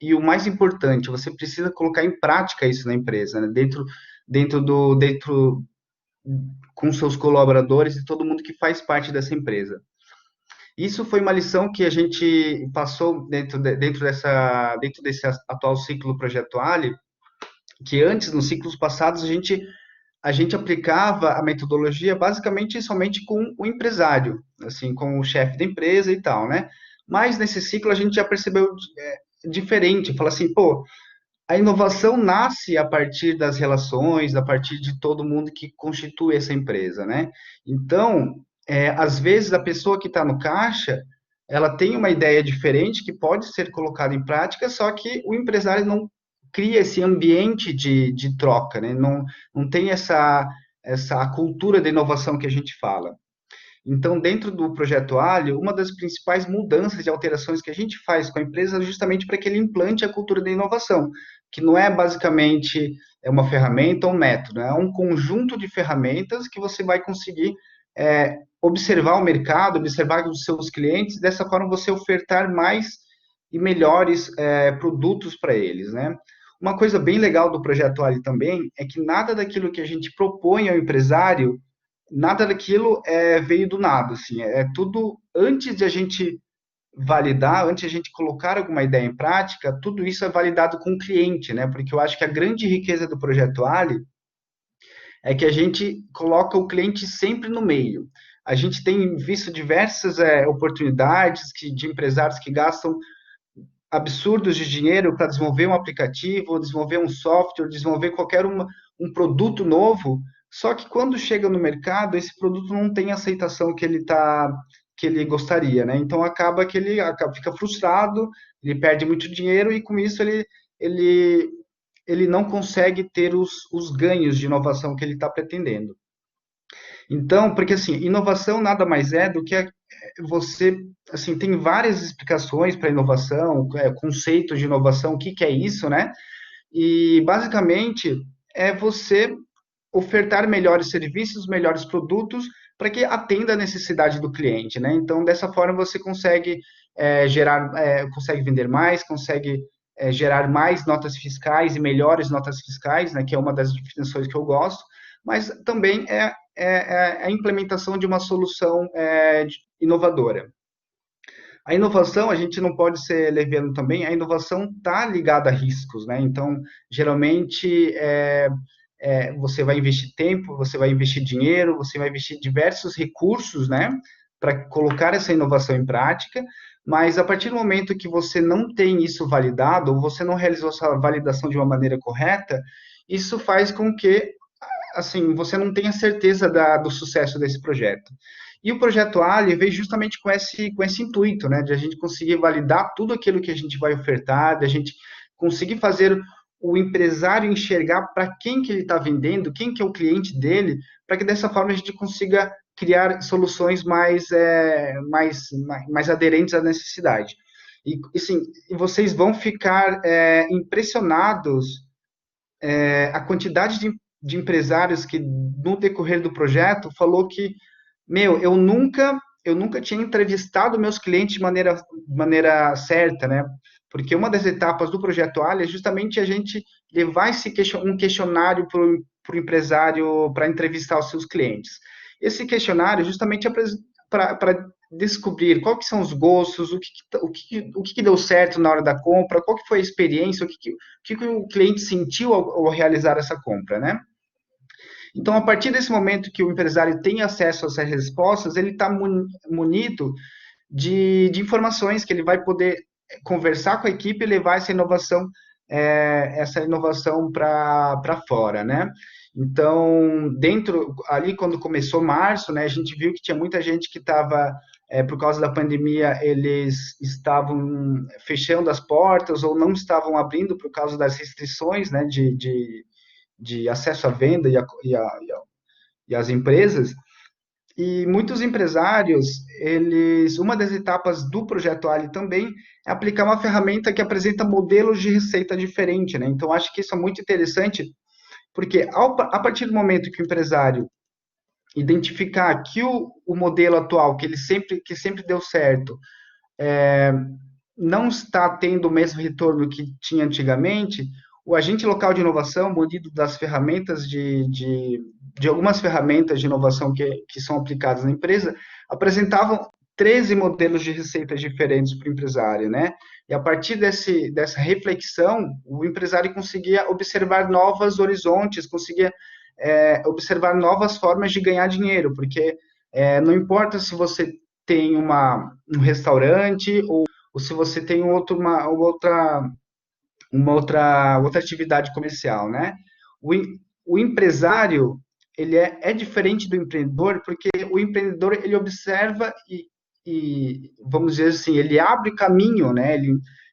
e o mais importante, você precisa colocar em prática isso na empresa, né? Dentro com seus colaboradores e todo mundo que faz parte dessa empresa. Isso foi uma lição que a gente passou dentro desse atual ciclo Projeto Ali, que antes, nos ciclos passados, a gente aplicava a metodologia basicamente somente com o empresário, assim, com o chefe da empresa e tal, né? Mas nesse ciclo a gente já percebeu diferente, fala assim, pô, a inovação nasce a partir das relações, a partir de todo mundo que constitui essa empresa, né? Então, às vezes a pessoa que está no caixa, ela tem uma ideia diferente que pode ser colocada em prática, só que o empresário não cria esse ambiente de troca, né? Não tem essa cultura de inovação que a gente fala. Então, dentro do Projeto Ali, uma das principais mudanças e alterações que a gente faz com a empresa é justamente para que ele implante a cultura da inovação, que não é basicamente uma ferramenta ou um método, é um conjunto de ferramentas que você vai conseguir observar o mercado, observar os seus clientes, dessa forma você ofertar mais e melhores produtos para eles, né? Uma coisa bem legal do Projeto Ali também é que nada daquilo que a gente propõe ao empresário, nada daquilo veio do nada, assim, tudo antes de a gente validar, antes de a gente colocar alguma ideia em prática, tudo isso é validado com o cliente, né? Porque eu acho que a grande riqueza do Projeto Ali é que a gente coloca o cliente sempre no meio. a gente tem visto diversas oportunidades de empresários que gastam absurdos de dinheiro para desenvolver um aplicativo, desenvolver um software, desenvolver um produto novo, só que quando chega no mercado, esse produto não tem a aceitação que ele gostaria, né? Então acaba que ele fica frustrado, ele perde muito dinheiro e com isso ele não consegue ter os ganhos de inovação que ele está pretendendo. Então, porque assim, inovação nada mais é do que você, assim, tem várias explicações para inovação, conceitos de inovação, o que é isso, né? E basicamente é você ofertar melhores serviços, melhores produtos para que atenda a necessidade do cliente, né? Então, dessa forma você consegue consegue vender mais, consegue gerar mais notas fiscais e melhores notas fiscais, né? Que é uma das definições que eu gosto, mas também é a implementação de uma solução inovadora. A inovação, a gente não pode ser leviano também, a inovação está ligada a riscos, né? Então, geralmente, você vai investir tempo, você vai investir dinheiro, você vai investir diversos recursos, né? Para colocar essa inovação em prática, mas a partir do momento que você não tem isso validado, ou você não realizou essa validação de uma maneira correta, isso faz com que assim, você não tenha certeza do sucesso desse projeto. E o projeto Ali veio justamente com esse intuito, né, de a gente conseguir validar tudo aquilo que a gente vai ofertar, de a gente conseguir fazer o empresário enxergar para quem que ele está vendendo, quem que é o cliente dele, para que dessa forma a gente consiga criar soluções mais aderentes à necessidade. E, assim, vocês vão ficar impressionados a quantidade de empresários que, no decorrer do projeto, falou que, eu nunca tinha entrevistado meus clientes de maneira certa, né? Porque uma das etapas do projeto Ali é justamente a gente levar um questionário para o empresário para entrevistar os seus clientes. Esse questionário justamente é para descobrir quais são os gostos, o que deu certo na hora da compra, qual que foi a experiência, o que o cliente sentiu ao realizar essa compra, né? Então, a partir desse momento que o empresário tem acesso a essas respostas, ele está munido de informações que ele vai poder conversar com a equipe e levar essa inovação para fora, né? Então, ali quando começou março, né, a gente viu que tinha muita gente que estava, por causa da pandemia, eles estavam fechando as portas ou não estavam abrindo por causa das restrições, né, de acesso à venda e às empresas. E muitos empresários, uma das etapas do projeto Ali também é aplicar uma ferramenta que apresenta modelos de receita diferente, né? Então, acho que isso é muito interessante, porque a partir do momento que o empresário identificar que o modelo atual, que sempre deu certo, não está tendo o mesmo retorno que tinha antigamente, o agente local de inovação, munido das ferramentas de algumas ferramentas de inovação que são aplicadas na empresa, apresentavam 13 modelos de receitas diferentes para o empresário, né? E a partir dessa reflexão, o empresário conseguia observar novos horizontes, conseguia observar novas formas de ganhar dinheiro, porque não importa se você tem um restaurante ou se você tem uma outra atividade comercial, né? O empresário, ele é diferente do empreendedor, porque o empreendedor, ele observa e vamos dizer assim, ele abre caminho, né?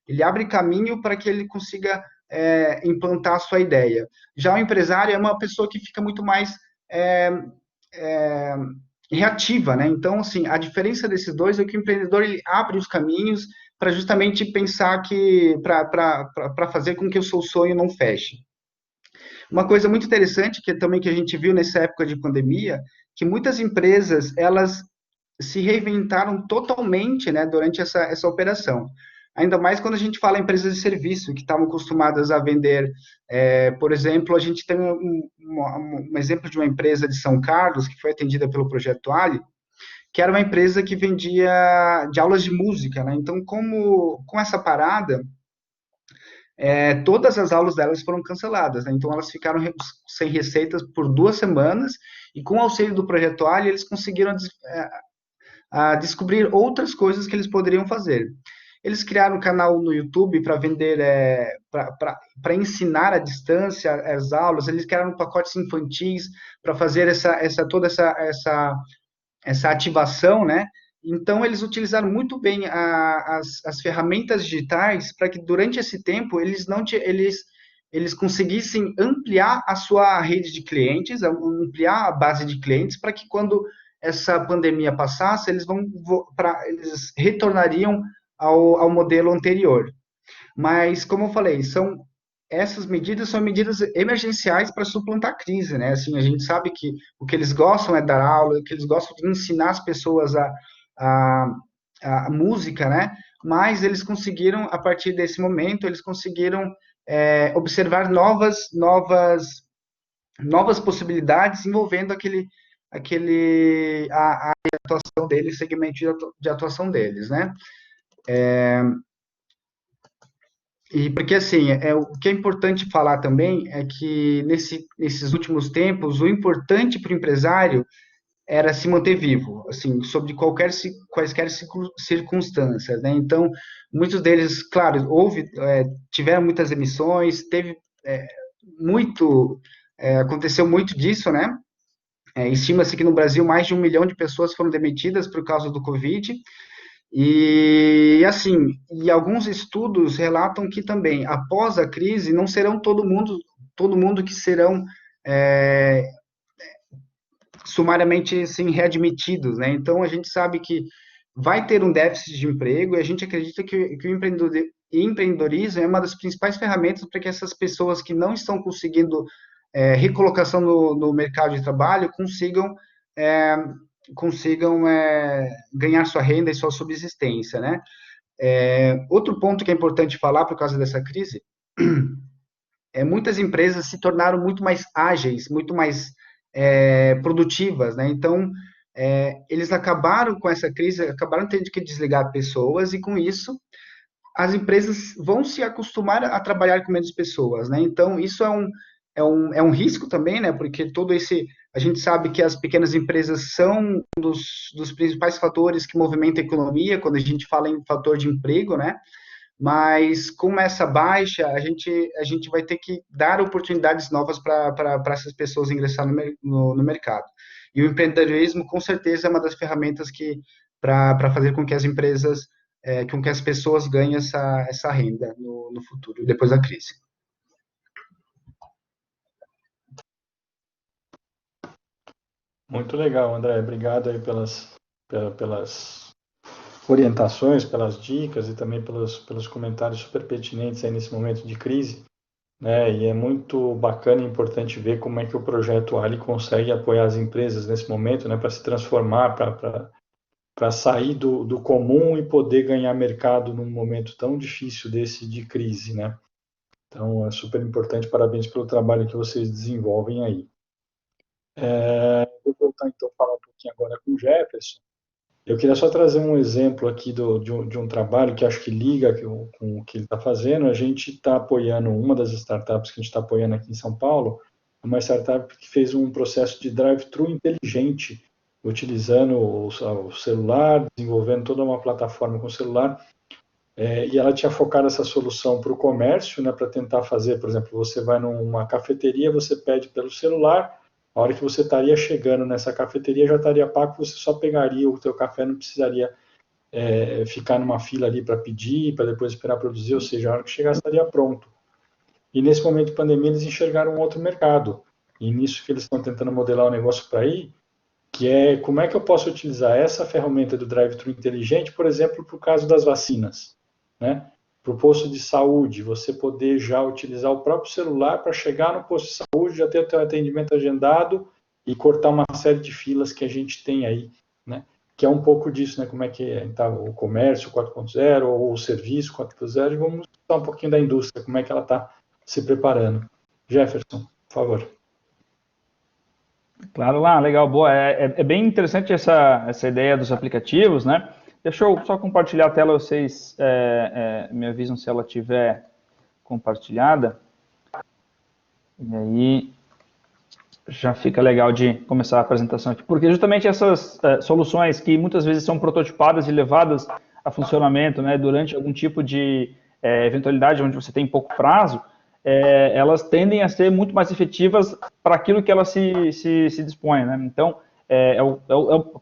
Ele abre caminho para que ele consiga implantar a sua ideia. Já o empresário é uma pessoa que fica muito mais reativa, né? Então, assim, a diferença desses dois é que o empreendedor, ele abre os caminhos para justamente pensar para fazer com que o seu sonho não feche. Uma coisa muito interessante que a gente viu nessa época de pandemia, que muitas empresas, elas se reinventaram totalmente, né, durante essa operação. Ainda mais quando a gente fala em empresas de serviço, que estavam acostumadas a vender, por exemplo, a gente tem um exemplo de uma empresa de São Carlos, que foi atendida pelo Projeto Ali, que era uma empresa que vendia de aulas de música, né? Então, com essa parada, todas as aulas delas foram canceladas, né? Então elas ficaram sem receitas por 2 semanas, e com o auxílio do Projeto Ali, eles conseguiram descobrir outras coisas que eles poderiam fazer. Eles criaram um canal no YouTube para vender, para ensinar à distância as aulas. Eles criaram pacotes infantis para fazer toda essa ativação, né? Então, eles utilizaram muito bem as ferramentas digitais para que, durante esse tempo, eles conseguissem ampliar a sua rede de clientes, ampliar a base de clientes, para que, quando essa pandemia passasse, eles retornariam ao modelo anterior. Mas, como eu falei, essas medidas são medidas emergenciais para suplantar a crise, né? Assim, a gente sabe que o que eles gostam é dar aula, que eles gostam de ensinar as pessoas a música, né? Mas eles conseguiram, a partir desse momento, eles conseguiram observar novas possibilidades envolvendo a atuação deles, segmento de atuação deles, né? E porque, assim, o que é importante falar também é que, nesses últimos tempos, o importante para o empresário era se manter vivo, assim, sobre quaisquer circunstâncias, né? Então, muitos deles, claro, tiveram muitas emissões, aconteceu muito disso, né? Estima-se que no Brasil mais de 1 milhão de pessoas foram demitidas por causa do Covid. E, assim, alguns estudos relatam que também, após a crise, não serão todo mundo que serão sumariamente, assim, readmitidos, né? Então, a gente sabe que vai ter um déficit de emprego, e a gente acredita que o empreendedorismo é uma das principais ferramentas para que essas pessoas que não estão conseguindo recolocação no mercado de trabalho consigam ganhar sua renda e sua subsistência, né? Outro ponto que é importante falar por causa dessa crise muitas empresas se tornaram muito mais ágeis, muito mais produtivas, né? Então, eles acabaram com essa crise, acabaram tendo que desligar pessoas, e com isso as empresas vão se acostumar a trabalhar com menos pessoas, né? Então, isso é um risco também, né? Porque a gente sabe que as pequenas empresas são um dos principais fatores que movimentam a economia, quando a gente fala em fator de emprego, né? Mas, com essa baixa, a gente vai ter que dar oportunidades novas para essas pessoas ingressarem no mercado. E o empreendedorismo, com certeza, é uma das ferramentas para fazer com que as empresas, com que as pessoas ganhem essa renda no futuro, depois da crise. Muito legal, André. Obrigado aí pelas orientações, pelas dicas e também pelos comentários super pertinentes aí nesse momento de crise, né? E é muito bacana e importante ver como é que o projeto Ali consegue apoiar as empresas nesse momento, né, para se transformar, para sair do comum e poder ganhar mercado num momento tão difícil desse de crise, né? Então, é super importante. Parabéns pelo trabalho que vocês desenvolvem aí. Vou voltar então a falar um pouquinho agora com o Jefferson. Eu queria só trazer um exemplo aqui de um trabalho que acho que liga com o que ele está fazendo. A gente está apoiando, uma das startups que a gente está apoiando aqui em São Paulo, uma startup que fez um processo de drive-thru inteligente, utilizando o celular, desenvolvendo toda uma plataforma com o celular, e ela tinha focado essa solução para o comércio, né, para tentar fazer, por exemplo, você vai numa cafeteria, você pede pelo celular, a hora que você estaria chegando nessa cafeteria já estaria pago, você só pegaria o teu café, não precisaria ficar numa fila ali para pedir, para depois esperar produzir, ou seja, a hora que chegar estaria pronto. E nesse momento de pandemia eles enxergaram um outro mercado, e nisso que eles estão tentando modelar o negócio para ir, que é como é que eu posso utilizar essa ferramenta do drive-thru inteligente, por exemplo, para o caso das vacinas, né? Para o posto de saúde, você poder já utilizar o próprio celular para chegar no posto de saúde, já ter o teu atendimento agendado e cortar uma série de filas que a gente tem aí, né? Que é um pouco disso, né? Como é que está o comércio 4.0 ou o serviço 4.0, e vamos falar um pouquinho da indústria, como é que ela está se preparando. Jefferson, por favor. Claro, lá, legal, boa. É bem interessante essa ideia dos aplicativos, né? Deixa eu só compartilhar a tela, vocês me avisam se ela estiver compartilhada. E aí já fica legal de começar a apresentação aqui, porque justamente essas soluções que muitas vezes são prototipadas e levadas a funcionamento, né, durante algum tipo de eventualidade onde você tem pouco prazo, elas tendem a ser muito mais efetivas para aquilo que elas se dispõem, né? Então,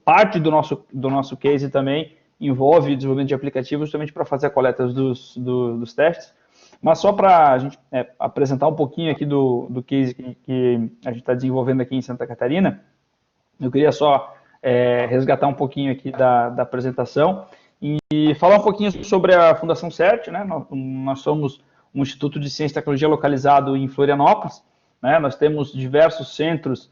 parte do nosso case também envolve o desenvolvimento de aplicativos justamente para fazer a coleta dos testes. Mas só para a gente apresentar um pouquinho aqui do case que a gente está desenvolvendo aqui em Santa Catarina, eu queria só resgatar um pouquinho aqui da apresentação e falar um pouquinho sobre a Fundação CERT, né? Nós somos um instituto de ciência e tecnologia localizado em Florianópolis, né? Nós temos diversos centros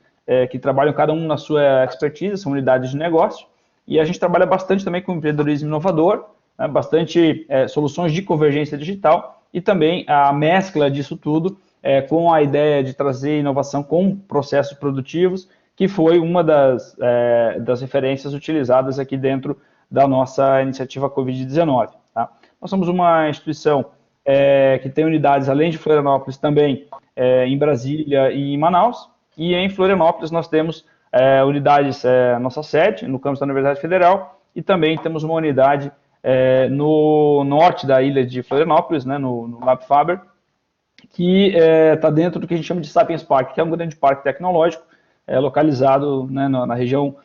que trabalham cada um na sua expertise, são unidades de negócio, e a gente trabalha bastante também com empreendedorismo inovador, né? Bastante soluções de convergência digital, e também a mescla disso tudo com a ideia de trazer inovação com processos produtivos, que foi uma das referências utilizadas aqui dentro da nossa iniciativa Covid-19. Tá? Nós somos uma instituição que tem unidades, além de Florianópolis, também em Brasília e em Manaus, e em Florianópolis nós temos unidades, nossa sede, no campus da Universidade Federal, e também temos uma unidade no norte da ilha de Florianópolis, né, no Lab Faber, que está dentro do que a gente chama de Sapiens Park, que é um grande parque tecnológico localizado, né, na região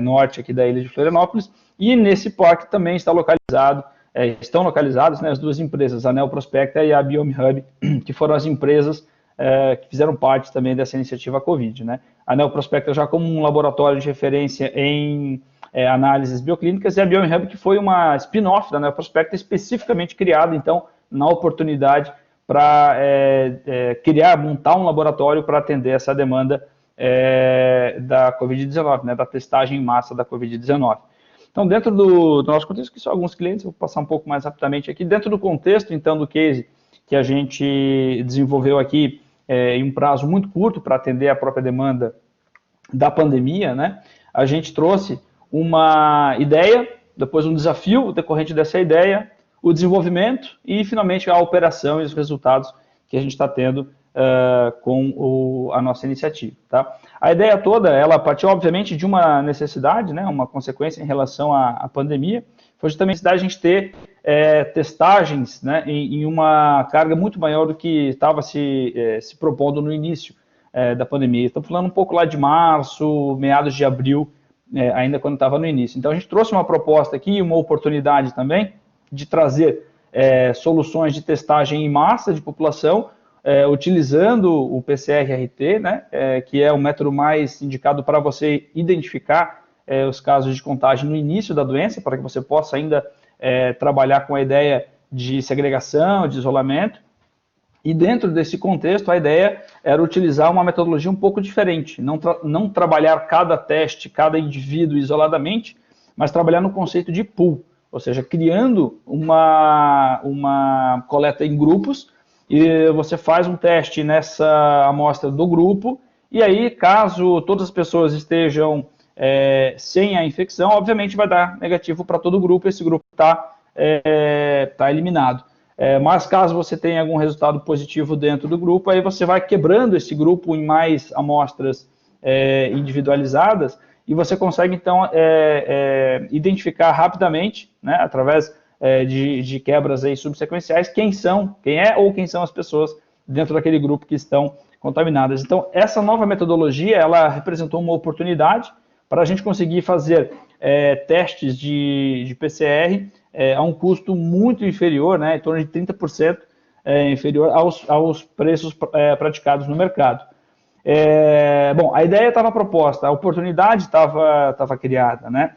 norte aqui da ilha de Florianópolis, e nesse parque também estão localizadas, né, as duas empresas, a Neo Prospecta e a Biome Hub, que foram as empresas que fizeram parte também dessa iniciativa Covid. Né? A Neo Prospecta já como um laboratório de referência em análises bioclínicas, e a Biome Hub, que foi uma spin-off da Neo Prospecta, especificamente criada, então, na oportunidade para montar um laboratório para atender essa demanda da Covid-19, né, da testagem em massa da Covid-19. Então, dentro do nosso contexto, que são alguns clientes, vou passar um pouco mais rapidamente aqui, dentro do contexto, então, do case que a gente desenvolveu aqui em um prazo muito curto para atender a própria demanda da pandemia, né, a gente trouxe uma ideia, depois um desafio decorrente dessa ideia, o desenvolvimento e, finalmente, a operação e os resultados que a gente está tendo com a nossa iniciativa. Tá? A ideia toda, ela partiu, obviamente, de uma necessidade, né, uma consequência em relação à pandemia, foi justamente a necessidade de a gente ter testagens, né, em uma carga muito maior do que estava se propondo no início da pandemia. Estamos falando um pouco lá de março, meados de abril, ainda quando estava no início. Então, a gente trouxe uma proposta aqui, uma oportunidade também, de trazer soluções de testagem em massa de população, utilizando o PCR-RT, né, que é o método mais indicado para você identificar os casos de contágio no início da doença, para que você possa ainda trabalhar com a ideia de segregação, de isolamento. E dentro desse contexto, a ideia era utilizar uma metodologia um pouco diferente, não trabalhar cada teste, cada indivíduo isoladamente, mas trabalhar no conceito de pool, ou seja, criando uma coleta em grupos, e você faz um teste nessa amostra do grupo, e aí, caso todas as pessoas estejam sem a infecção, obviamente vai dar negativo para todo o grupo, esse grupo está eliminado. Mas caso você tenha algum resultado positivo dentro do grupo, aí você vai quebrando esse grupo em mais amostras individualizadas, e você consegue, então, identificar rapidamente, né, através de quebras aí subsequenciais, quem são as pessoas dentro daquele grupo que estão contaminadas. Então, essa nova metodologia, ela representou uma oportunidade para a gente conseguir fazer testes de PCR a um custo muito inferior, né, em torno de 30% inferior aos preços praticados no mercado. Bom, a ideia estava proposta, a oportunidade estava criada, né?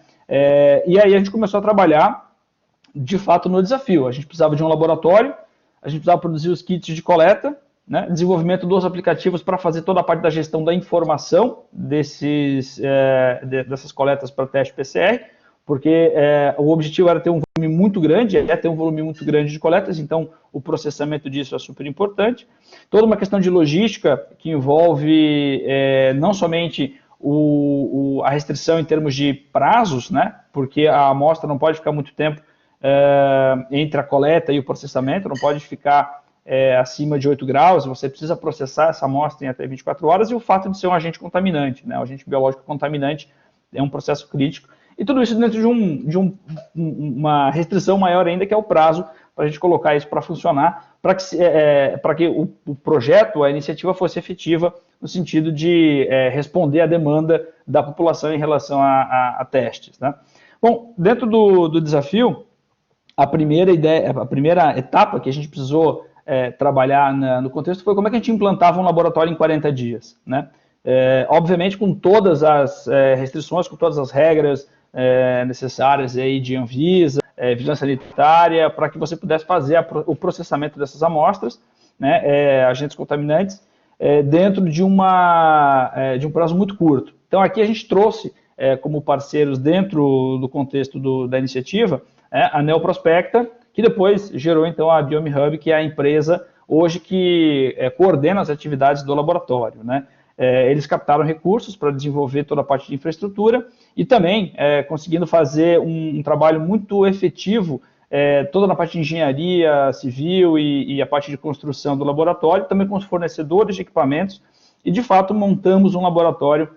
E aí a gente começou a trabalhar, de fato, no desafio. A gente precisava de um laboratório, a gente precisava produzir os kits de coleta, né? Desenvolvimento dos aplicativos para fazer toda a parte da gestão da informação dessas coletas para teste PCR, porque o objetivo era ter um volume muito grande, ter um volume muito grande de coletas, então o processamento disso é super importante. Toda uma questão de logística que envolve não somente a restrição em termos de prazos, né, porque a amostra não pode ficar muito tempo entre a coleta e o processamento, não pode ficar acima de 8 graus, você precisa processar essa amostra em até 24 horas, e o fato de ser um agente contaminante, né? O agente biológico contaminante é um processo crítico. E tudo isso dentro de uma restrição maior ainda, que é o prazo para a gente colocar isso para funcionar, para que o projeto, a iniciativa fosse efetiva no sentido de responder à demanda da população em relação a testes, né? Bom, dentro do desafio, a primeira etapa que a gente precisou trabalhar no contexto foi como é que a gente implantava um laboratório em 40 dias, né? Obviamente com todas as restrições, com todas as regras necessárias aí de Anvisa, vigilância sanitária, para que você pudesse fazer o processamento dessas amostras, né, agentes contaminantes, dentro de um prazo muito curto. Então aqui a gente trouxe como parceiros dentro do contexto da iniciativa a Neoprospecta, que depois gerou então a Biome Hub, que é a empresa hoje que coordena as atividades do laboratório, né? Eles captaram recursos para desenvolver toda a parte de infraestrutura e também conseguindo fazer um trabalho muito efetivo, toda na parte de engenharia civil e a parte de construção do laboratório, também com os fornecedores de equipamentos, e de fato montamos um laboratório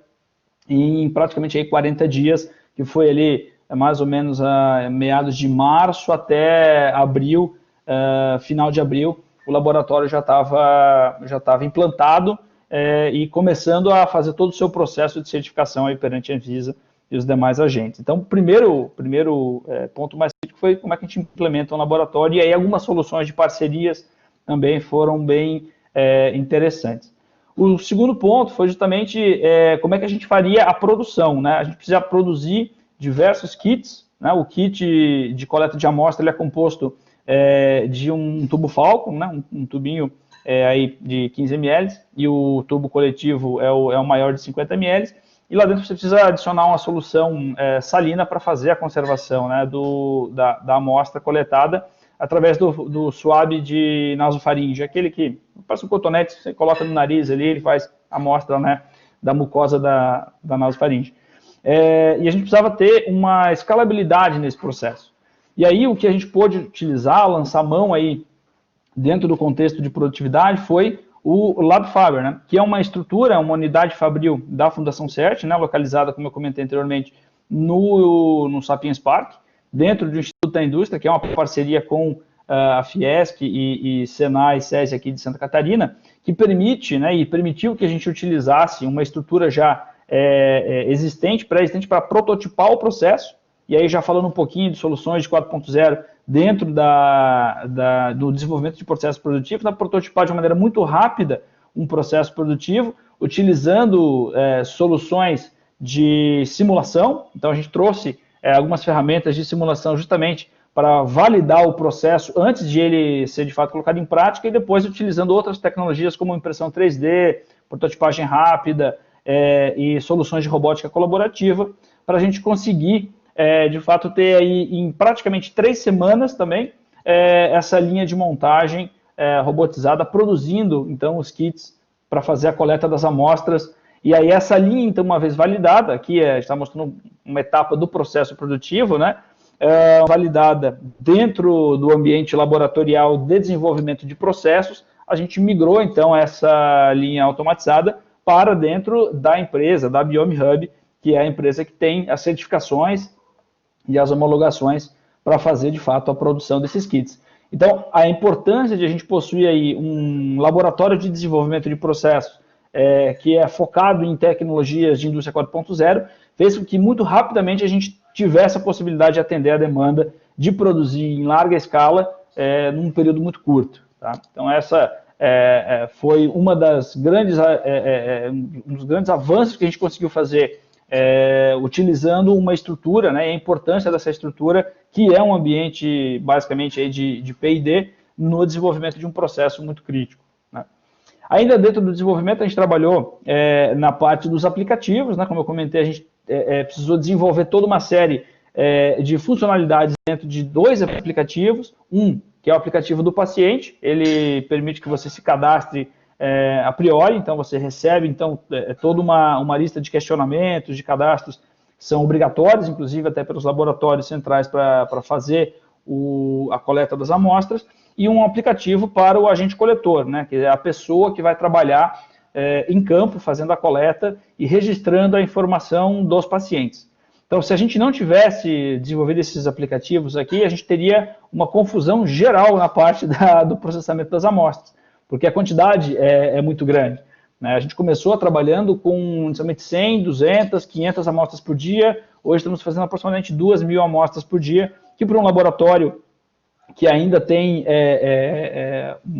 em praticamente aí 40 dias, que foi ali mais ou menos a meados de março até abril, final de abril, o laboratório já estava implantado, e começando a fazer todo o seu processo de certificação aí perante a Anvisa e os demais agentes. Então, o primeiro ponto mais crítico foi como é que a gente implementa um laboratório, e aí algumas soluções de parcerias também foram bem interessantes. O segundo ponto foi justamente como é que a gente faria a produção, né? A gente precisa produzir diversos kits, né? O kit de coleta de amostra ele é composto de um tubo Falcon, né? Um tubinho aí de 15 ml, e o tubo coletivo é o maior de 50 ml, e lá dentro você precisa adicionar uma solução salina para fazer a conservação, né, da amostra coletada através do swab de nasofaringe, aquele que parece um cotonete, você coloca no nariz ali, ele faz a amostra, né, da mucosa da nasofaringe. E a gente precisava ter uma escalabilidade nesse processo. E aí o que a gente pôde utilizar, lançar mão aí dentro do contexto de produtividade, foi o LabFaber, né, que é uma estrutura, uma unidade fabril da Fundação CERT, né, localizada, como eu comentei anteriormente, no Sapiens Park, dentro do Instituto da Indústria, que é uma parceria com a Fiesc e Senai e SESI aqui de Santa Catarina, que permite, né, e permitiu que a gente utilizasse uma estrutura já existente, pré-existente, para prototipar o processo, e aí já falando um pouquinho de soluções de 4.0 dentro do desenvolvimento de processos produtivos, para prototipar de uma maneira muito rápida um processo produtivo, utilizando soluções de simulação. Então a gente trouxe algumas ferramentas de simulação justamente para validar o processo antes de ele ser de fato colocado em prática, e depois utilizando outras tecnologias como impressão 3D, prototipagem rápida e soluções de robótica colaborativa, para a gente conseguir de fato ter aí em praticamente 3 semanas também essa linha de montagem robotizada, produzindo então os kits para fazer a coleta das amostras. E aí essa linha, então, uma vez validada, aqui está mostrando uma etapa do processo produtivo, né, validada dentro do ambiente laboratorial de desenvolvimento de processos, a gente migrou então essa linha automatizada para dentro da empresa, da Biome Hub, que é a empresa que tem as certificações e as homologações para fazer, de fato, a produção desses kits. Então, a importância de a gente possuir aí um laboratório de desenvolvimento de processos que é focado em tecnologias de indústria 4.0, fez com que muito rapidamente a gente tivesse a possibilidade de atender a demanda de produzir em larga escala num período muito curto. Tá? Então, essa foi um dos grandes avanços que a gente conseguiu fazer utilizando uma estrutura, né, e a importância dessa estrutura, que é um ambiente basicamente aí de P&D no desenvolvimento de um processo muito crítico. Né. Ainda dentro do desenvolvimento, a gente trabalhou na parte dos aplicativos, né, como eu comentei, a gente precisou desenvolver toda uma série de funcionalidades dentro de 2 aplicativos, que é o aplicativo do paciente, ele permite que você se cadastre a priori, então você recebe toda uma lista de questionamentos, de cadastros que são obrigatórios, inclusive até pelos laboratórios centrais para fazer a coleta das amostras, e um aplicativo para o agente coletor, né, que é a pessoa que vai trabalhar em campo, fazendo a coleta e registrando a informação dos pacientes. Então, se a gente não tivesse desenvolvido esses aplicativos aqui, a gente teria uma confusão geral na parte do processamento das amostras, porque a quantidade é muito grande. Né? A gente começou trabalhando com inicialmente 100, 200, 500 amostras por dia, hoje estamos fazendo aproximadamente 2.000 amostras por dia, que para um laboratório que ainda tem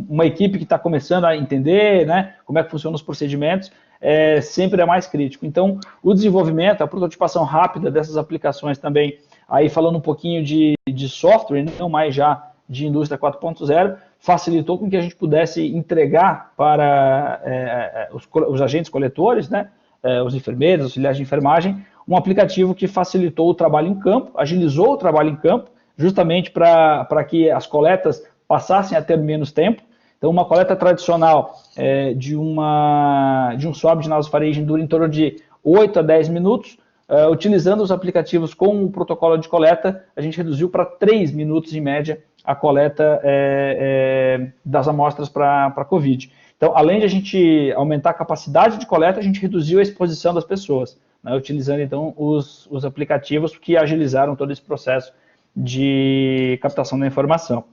uma equipe que está começando a entender, né, como é que funcionam os procedimentos, sempre é mais crítico. Então, o desenvolvimento, a prototipação rápida dessas aplicações também, aí falando um pouquinho de software, não mais já de indústria 4.0, facilitou com que a gente pudesse entregar para os agentes coletores, né, os enfermeiros, auxiliares de enfermagem, um aplicativo que facilitou o trabalho em campo, agilizou o trabalho em campo, justamente para que as coletas passassem a ter menos tempo. Então, uma coleta tradicional de um swab de nasofaringem dura em torno de 8 a 10 minutos. Utilizando os aplicativos com o protocolo de coleta, a gente reduziu para 3 minutos, em média, a coleta das amostras para COVID. Então, além de a gente aumentar a capacidade de coleta, a gente reduziu a exposição das pessoas, né, utilizando, então, os aplicativos que agilizaram todo esse processo de captação da informação.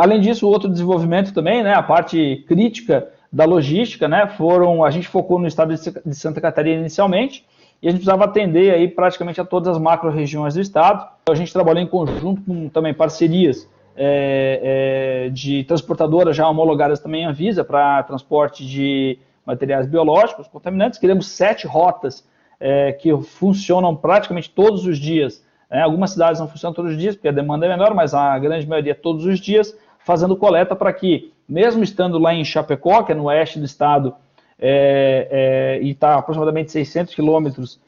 Além disso, o outro desenvolvimento também, né, a parte crítica da logística, né, a gente focou no estado de Santa Catarina inicialmente, e a gente precisava atender aí praticamente a todas as macro-regiões do estado. A gente trabalhou em conjunto com também parcerias de transportadoras já homologadas também em Anvisa para transporte de materiais biológicos contaminantes. Criamos 7 rotas que funcionam praticamente todos os dias. Algumas cidades não funcionam todos os dias, porque a demanda é menor, mas a grande maioria todos os dias, fazendo coleta para que, mesmo estando lá em Chapecó, que é no oeste do estado, e está aproximadamente 600 quilômetros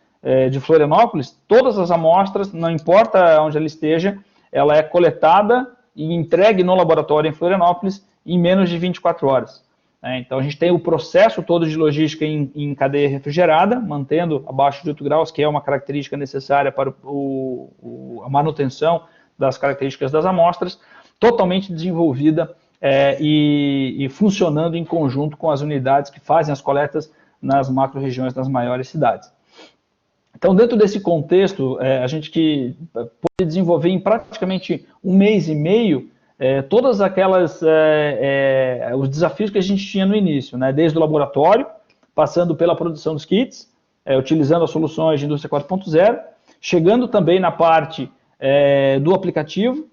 de Florianópolis, todas as amostras, não importa onde ela esteja, ela é coletada e entregue no laboratório em Florianópolis em menos de 24 horas. Então, a gente tem o processo todo de logística em cadeia refrigerada, mantendo abaixo de 8 graus, que é uma característica necessária para a manutenção das características das amostras, totalmente desenvolvida e funcionando em conjunto com as unidades que fazem as coletas nas macro-regiões das maiores cidades. Então, dentro desse contexto, a gente pode desenvolver em praticamente 1 mês e meio todas aquelas os desafios que a gente tinha no início, né? Desde o laboratório, passando pela produção dos kits, utilizando as soluções de indústria 4.0, chegando também na parte do aplicativo,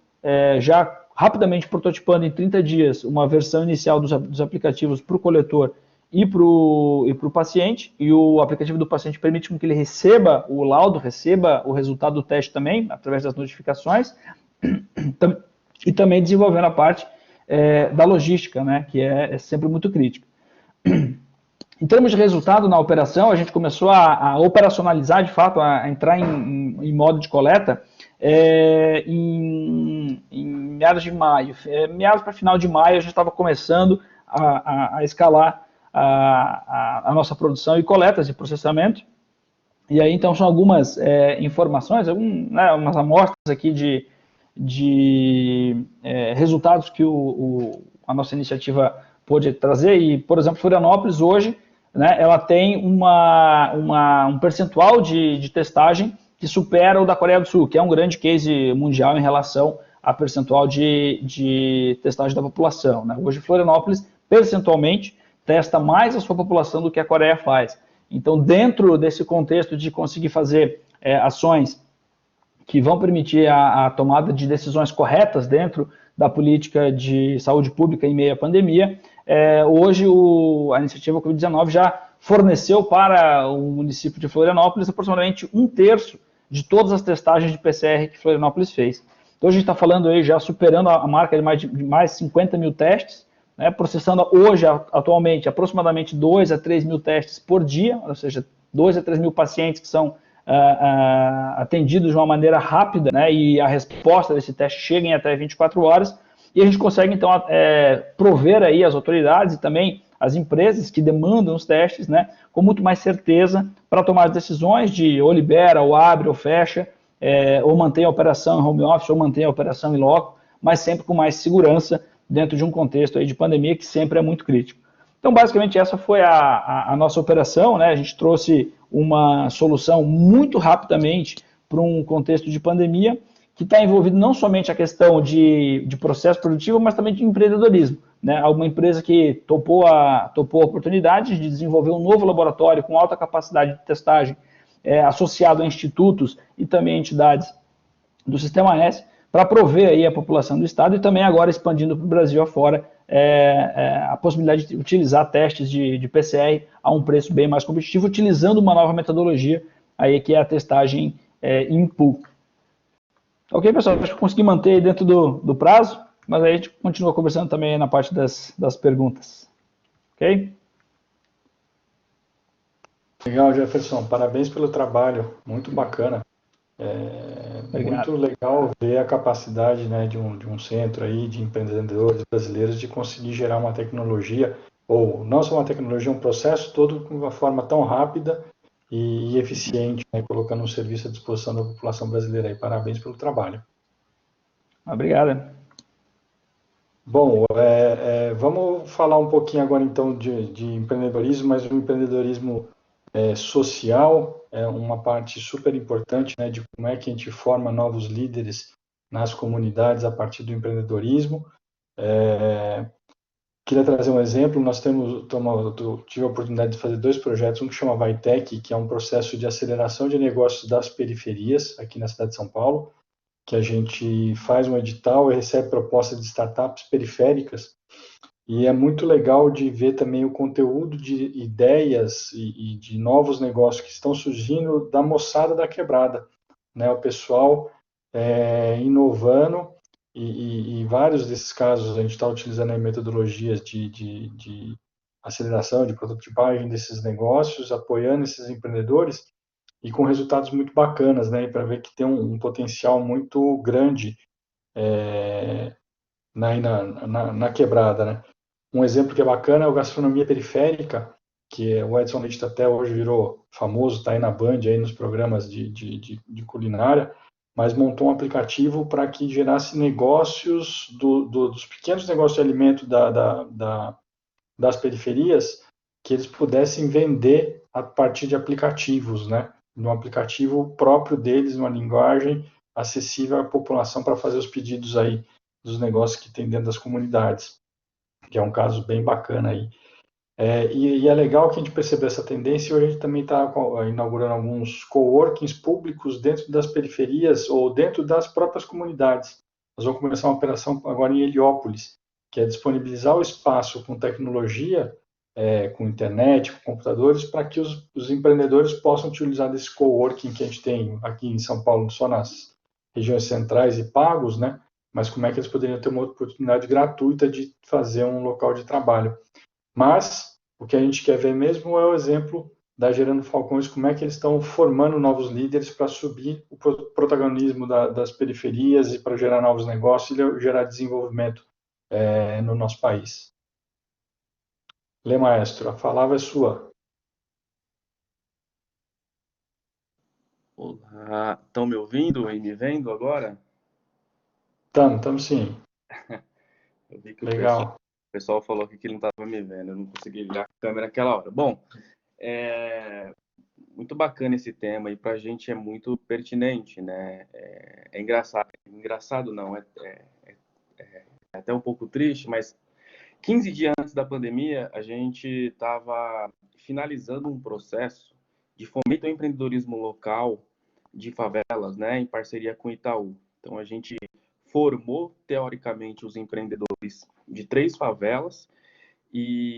já rapidamente prototipando em 30 dias uma versão inicial dos aplicativos para o coletor e para o paciente, e o aplicativo do paciente permite que ele receba o laudo, receba o resultado do teste também, através das notificações, e também desenvolvendo a parte da logística, né, que é sempre muito crítica. Em termos de resultado na operação, a gente começou a operacionalizar, de fato, a entrar em modo de coleta em meados de maio. Meados para final de maio, a gente estava começando a escalar a nossa produção e coletas de processamento. E aí, então, são algumas informações, umas amostras aqui de resultados que a nossa iniciativa pôde trazer. E, por exemplo, Florianópolis hoje, né, ela tem um percentual de testagem que supera o da Coreia do Sul, que é um grande case mundial em relação a percentual de testagem da população, né? Hoje, Florianópolis, percentualmente, testa mais a sua população do que a Coreia faz. Então, dentro desse contexto de conseguir fazer ações que vão permitir a tomada de decisões corretas dentro da política de saúde pública em meio à pandemia, hoje a iniciativa Covid-19 já forneceu para o município de Florianópolis aproximadamente 1/3 de todas as testagens de PCR que Florianópolis fez. Então, a gente está falando aí já superando a marca de mais 50 mil testes, né, processando hoje, atualmente, aproximadamente 2 a 3 mil testes por dia, ou seja, 2 a 3 mil pacientes que são atendidos de uma maneira rápida, né, e a resposta desse teste chega em até 24 horas, e a gente consegue, então, prover aí as autoridades e também as empresas que demandam os testes, né, com muito mais certeza para tomar as decisões de ou libera, ou abre, ou fecha, ou mantém a operação em home office, ou mantém a operação em loco, mas sempre com mais segurança dentro de um contexto aí de pandemia que sempre é muito crítico. Então, basicamente, essa foi a nossa operação, né? A gente trouxe uma solução muito rapidamente para um contexto de pandemia que está envolvido não somente a questão de processo produtivo, mas também de empreendedorismo. Né? Alguma empresa que topou a oportunidade de desenvolver um novo laboratório com alta capacidade de testagem, associado a institutos e também entidades do Sistema S, para prover aí a população do Estado e também agora expandindo para o Brasil afora a possibilidade de utilizar testes de PCR a um preço bem mais competitivo, utilizando uma nova metodologia, aí, que é a testagem in pool. Ok, pessoal? Acho que consegui manter dentro do prazo, mas aí a gente continua conversando também na parte das perguntas. Ok? Legal, Jefferson. Parabéns pelo trabalho. Muito bacana. Muito legal ver a capacidade, né, de um centro aí de empreendedores brasileiros de conseguir gerar uma tecnologia, ou não só uma tecnologia, um processo todo de uma forma tão rápida e eficiente, né, colocando um serviço à disposição da população brasileira. Aí, parabéns pelo trabalho. Obrigado. Bom, vamos falar um pouquinho agora então de empreendedorismo, mas um empreendedorismo social é uma parte super importante, né, de como é que a gente forma novos líderes nas comunidades a partir do empreendedorismo. Queria trazer um exemplo. Nós tive a oportunidade de fazer 2 projetos, um que chama Vaitec, que é um processo de aceleração de negócios das periferias aqui na cidade de São Paulo, que a gente faz um edital e recebe propostas de startups periféricas, e é muito legal de ver também o conteúdo de ideias e de novos negócios que estão surgindo da moçada da quebrada, né? O pessoal inovando, e vários desses casos a gente está utilizando aí metodologias de aceleração, de prototipagem desses negócios, apoiando esses empreendedores, e com resultados muito bacanas, né? Para ver que tem um potencial muito grande na quebrada, né? Um exemplo que é bacana é o Gastronomia Periférica, que o Edson Leite até hoje virou famoso, está aí na Band, aí nos programas de culinária, mas montou um aplicativo para que gerasse negócios dos pequenos negócios de alimento das periferias, que eles pudessem vender a partir de aplicativos, né? No aplicativo próprio deles, uma linguagem acessível à população para fazer os pedidos aí dos negócios que tem dentro das comunidades, que é um caso bem bacana aí. E é legal que a gente percebeu essa tendência, e hoje a gente também está inaugurando alguns coworkings públicos dentro das periferias ou dentro das próprias comunidades. Nós vamos começar uma operação agora em Heliópolis, que é disponibilizar o espaço com tecnologia, com internet, com computadores, para que os empreendedores possam utilizar desse coworking que a gente tem aqui em São Paulo, só nas regiões centrais e pagos, né? Mas como é que eles poderiam ter uma oportunidade gratuita de fazer um local de trabalho. Mas o que a gente quer ver mesmo é o exemplo da Gerando Falcões, como é que eles estão formando novos líderes para subir o protagonismo das periferias e para gerar novos negócios e gerar desenvolvimento no nosso país. Lê, maestro, a palavra é sua. Olá, estão me ouvindo e me vendo agora? Estamos sim. Eu vi que Legal. o pessoal falou que ele não estava me vendo, eu não consegui ligar a câmera naquela hora. Bom, muito bacana esse tema e para a gente é muito pertinente, né? É engraçado não, é até um pouco triste, mas 15 dias antes da pandemia, a gente estava finalizando um processo de fomento ao empreendedorismo local de favelas, né, em parceria com o Itaú. Então, a gente formou, teoricamente, os empreendedores de 3 favelas e,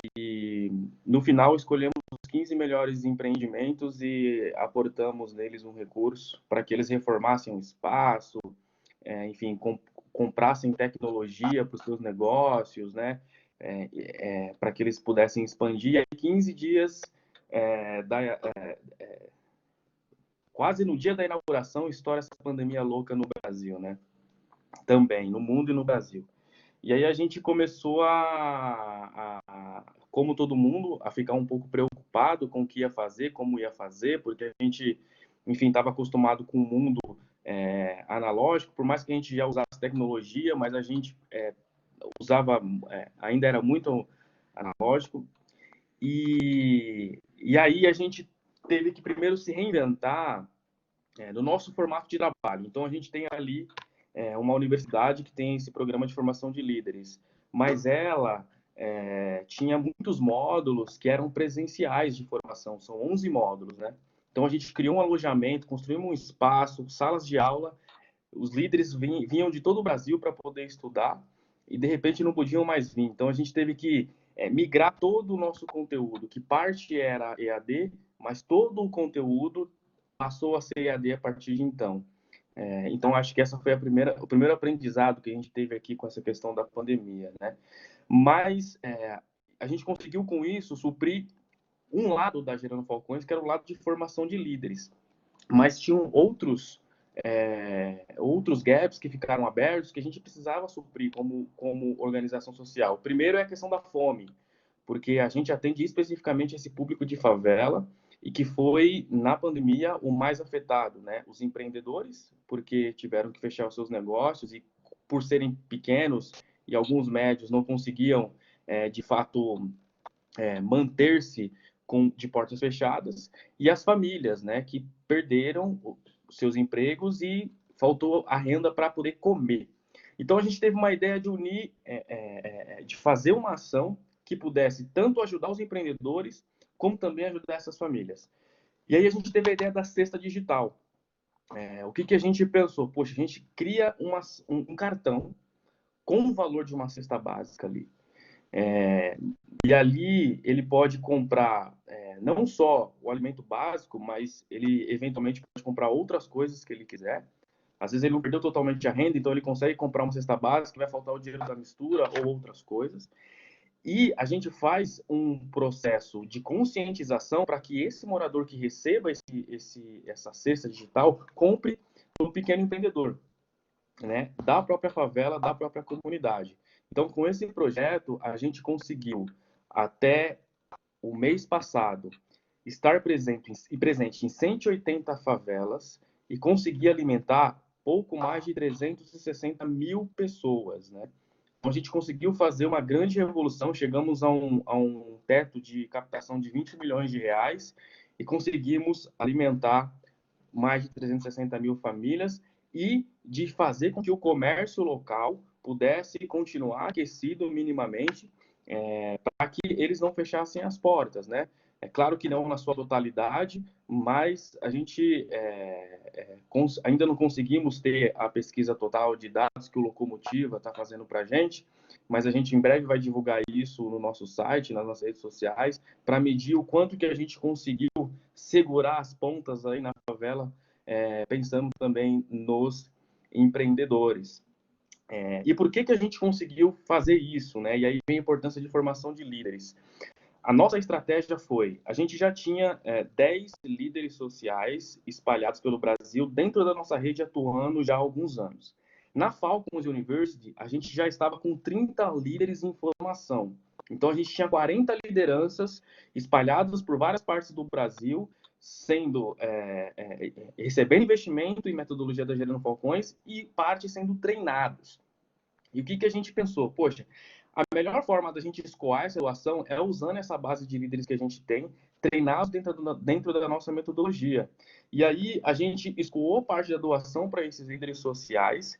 no final, escolhemos os 15 melhores empreendimentos e aportamos neles um recurso para que eles reformassem um espaço, enfim, comprassem tecnologia para os seus negócios, né? Para que eles pudessem expandir. E aí, 15 dias, quase no dia da inauguração, estoura essa pandemia louca no Brasil, né? Também, no mundo e no Brasil. E aí a gente começou como todo mundo, a ficar um pouco preocupado com o que ia fazer, como ia fazer, porque a gente, enfim, estava acostumado com um mundo analógico, por mais que a gente já usasse tecnologia, mas a gente usava, ainda era muito analógico. E aí a gente teve que primeiro se reinventar no nosso formato de trabalho. Então, a gente tem ali uma universidade que tem esse programa de formação de líderes, mas ela tinha muitos módulos que eram presenciais de formação, são 11 módulos, né? Então, a gente criou um alojamento, construímos um espaço, salas de aula, os líderes vinham de todo o Brasil para poder estudar e, de repente, não podiam mais vir. Então, a gente teve que migrar todo o nosso conteúdo, que parte era EAD, mas todo o conteúdo passou a ser EAD a partir de então. Então, acho que essa foi o primeiro aprendizado que a gente teve aqui com essa questão da pandemia, né? Mas a gente conseguiu, com isso, suprir um lado da Gerando Falcões, que era o lado de formação de líderes. Mas tinham outros gaps que ficaram abertos que a gente precisava suprir como organização social. Primeiro é a questão da fome, porque a gente atende especificamente esse público de favela e que foi, na pandemia, o mais afetado, né? Os empreendedores, porque tiveram que fechar os seus negócios e, por serem pequenos e alguns médios, não conseguiam, de fato, manter-se de portas fechadas, e as famílias, né, que perderam seus empregos e faltou a renda para poder comer. Então, a gente teve uma ideia de unir, de fazer uma ação que pudesse tanto ajudar os empreendedores, como também ajudar essas famílias. E aí a gente teve a ideia da cesta digital. O que a gente pensou? Poxa, a gente cria um cartão com o valor de uma cesta básica ali. E ali ele pode comprar não só o alimento básico, mas ele eventualmente pode comprar outras coisas que ele quiser. Às vezes ele não perdeu totalmente a renda, então ele consegue comprar uma cesta básica, vai faltar o dinheiro da mistura ou outras coisas. E a gente faz um processo de conscientização para que esse morador que receba essa cesta digital compre um pequeno empreendedor, né, da própria favela, da própria comunidade. Então, com esse projeto, a gente conseguiu, até o mês passado, estar presente em 180 favelas e conseguir alimentar pouco mais de 360 mil pessoas, né? Então, a gente conseguiu fazer uma grande revolução, chegamos a um teto de captação de 20 milhões de reais e conseguimos alimentar mais de 360 mil famílias e de fazer com que o comércio local pudesse continuar aquecido minimamente, para que eles não fechassem as portas, né? É claro que não na sua totalidade, mas a gente ainda não conseguimos ter a pesquisa total de dados que o Locomotiva está fazendo para a gente, mas a gente em breve vai divulgar isso no nosso site, nas nossas redes sociais, para medir o quanto que a gente conseguiu segurar as pontas aí na favela, pensando também nos empreendedores. E por que a gente conseguiu fazer isso, né? E aí vem a importância de formação de líderes. A nossa estratégia foi, a gente já tinha 10 líderes sociais espalhados pelo Brasil dentro da nossa rede atuando já há alguns anos. Na Falcons University, a gente já estava com 30 líderes em formação. Então, a gente tinha 40 lideranças espalhadas por várias partes do Brasil, recebendo investimento em metodologia da Gerando Falcões e parte sendo treinados. E o que a gente pensou? Poxa, a melhor forma da gente escoar essa doação é usando essa base de líderes que a gente tem, treinados dentro da nossa metodologia. E aí a gente escoou parte da doação para esses líderes sociais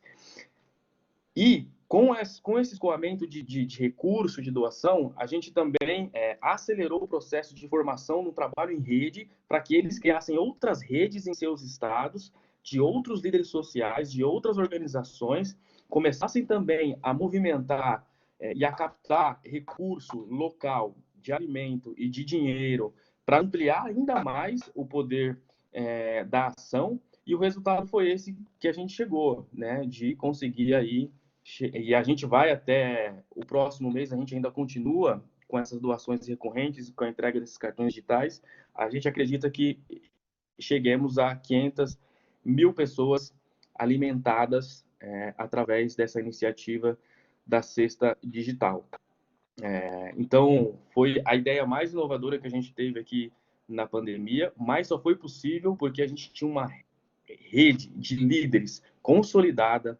e com esse escoamento de recurso, de doação, a gente também acelerou o processo de formação no trabalho em rede para que eles criassem outras redes em seus estados, de outros líderes sociais, de outras organizações, começassem também a movimentar e a captar recurso local de alimento e de dinheiro para ampliar ainda mais o poder da ação. E o resultado foi esse que a gente chegou, né, de conseguir aí. E a gente vai até o próximo mês, a gente ainda continua com essas doações recorrentes, com a entrega desses cartões digitais. A gente acredita que cheguemos a 500 mil pessoas alimentadas através dessa iniciativa da cesta digital. Então, foi a ideia mais inovadora que a gente teve aqui na pandemia, mas só foi possível porque a gente tinha uma rede de líderes consolidada,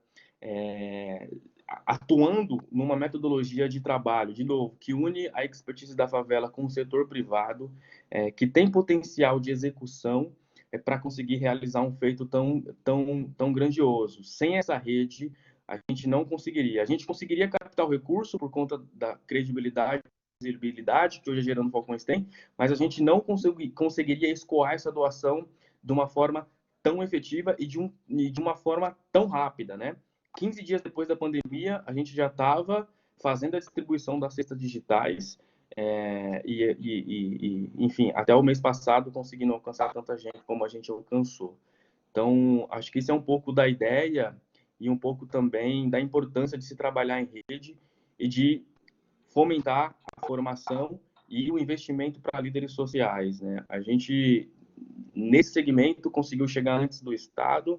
atuando numa metodologia de trabalho, de novo, que une a expertise da favela com o setor privado, que tem potencial de execução para conseguir realizar um feito tão grandioso. Sem essa rede, a gente não conseguiria. A gente conseguiria captar o recurso por conta da credibilidade, visibilidade que hoje a Gerando Falcões tem, mas a gente não conseguiria escoar essa doação de uma forma tão efetiva e de uma forma tão rápida, né? 15 dias depois da pandemia, a gente já estava fazendo a distribuição das cestas digitais enfim, até o mês passado conseguindo alcançar tanta gente como a gente alcançou. Então, acho que isso é um pouco da ideia e um pouco também da importância de se trabalhar em rede e de fomentar a formação e o investimento para líderes sociais, né? A gente, nesse segmento, conseguiu chegar antes do Estado,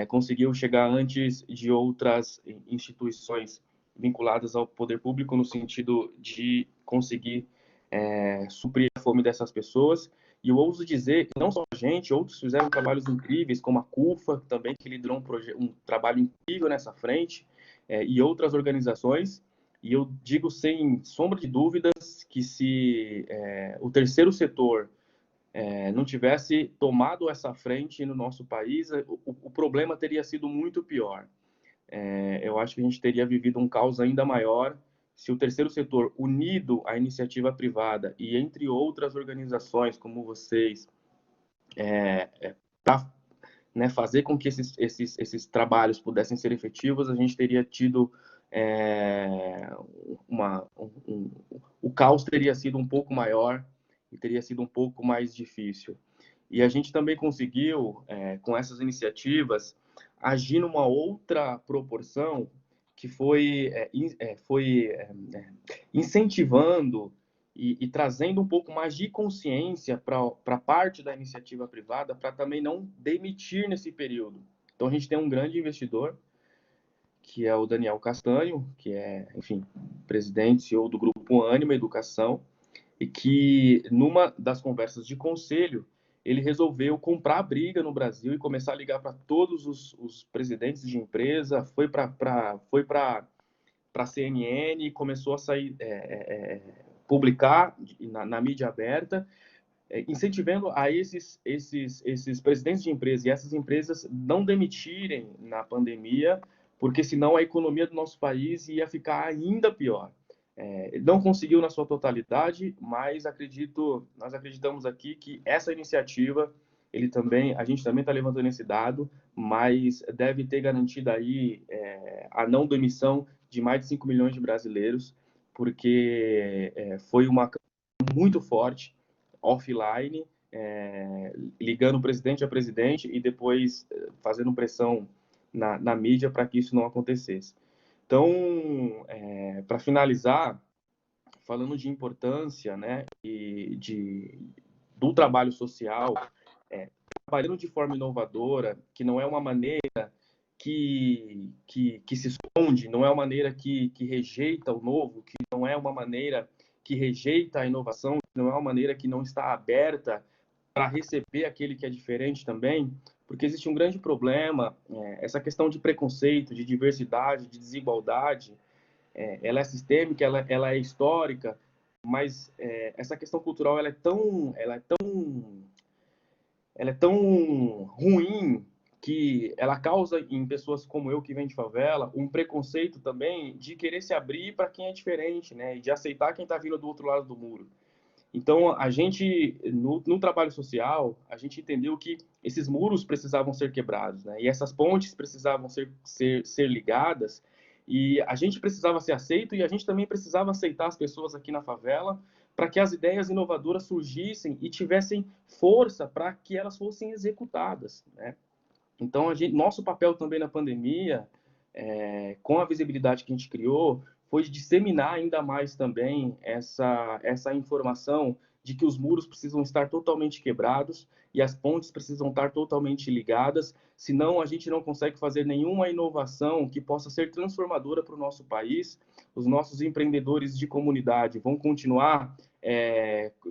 conseguiu chegar antes de outras instituições vinculadas ao poder público, no sentido de conseguir suprir a fome dessas pessoas. E eu ouso dizer que não só a gente, outros fizeram trabalhos incríveis, como a CUFA, também, que liderou um trabalho incrível nessa frente, e outras organizações. E eu digo sem sombra de dúvidas que se o terceiro setor não tivesse tomado essa frente no nosso país, o problema teria sido muito pior. Eu acho que a gente teria vivido um caos ainda maior se o terceiro setor, unido à iniciativa privada e entre outras organizações como vocês, para fazer com que esses trabalhos pudessem ser efetivos, a gente teria tido o caos teria sido um pouco maior e teria sido um pouco mais difícil. E a gente também conseguiu, com essas iniciativas, agir numa outra proporção, que foi incentivando e trazendo um pouco mais de consciência para parte da iniciativa privada, para também não demitir nesse período. Então, a gente tem um grande investidor, que é o Daniel Castanho, que é, enfim, presidente e CEO do Grupo Ânima Educação, e que, numa das conversas de conselho, ele resolveu comprar a briga no Brasil e começar a ligar para todos os presidentes de empresa, foi para a CNN, começou a sair, publicar na mídia aberta, incentivando a esses presidentes de empresa e essas empresas não demitirem na pandemia, porque senão a economia do nosso país ia ficar ainda pior. Não conseguiu na sua totalidade, mas nós acreditamos aqui que essa iniciativa, a gente também está levantando esse dado, mas deve ter garantido aí a não demissão de mais de 5 milhões de brasileiros, porque foi uma campanha muito forte, offline, ligando presidente a presidente e depois fazendo pressão na mídia para que isso não acontecesse. Então, para finalizar, falando de importância, né, do trabalho social, trabalhando de forma inovadora, que não é uma maneira que se esconde, não é uma maneira que rejeita o novo, que não é uma maneira que rejeita a inovação, que não é uma maneira que não está aberta para receber aquele que é diferente também, porque existe um grande problema, essa questão de preconceito, de diversidade, de desigualdade, ela é sistêmica, ela é histórica, mas essa questão cultural ela é tão ruim que ela causa em pessoas como eu que vem de favela um preconceito também de querer se abrir para quem é diferente, né, e de aceitar quem está vindo do outro lado do muro. Então, a gente, no trabalho social, a gente entendeu que esses muros precisavam ser quebrados, né? E essas pontes precisavam ser ligadas, e a gente precisava ser aceito, e a gente também precisava aceitar as pessoas aqui na favela, para que as ideias inovadoras surgissem e tivessem força para que elas fossem executadas, né? Então, nosso papel também na pandemia, com a visibilidade que a gente criou, foi de disseminar ainda mais também essa informação de que os muros precisam estar totalmente quebrados e as pontes precisam estar totalmente ligadas, senão a gente não consegue fazer nenhuma inovação que possa ser transformadora para o nosso país. Os nossos empreendedores de comunidade vão continuar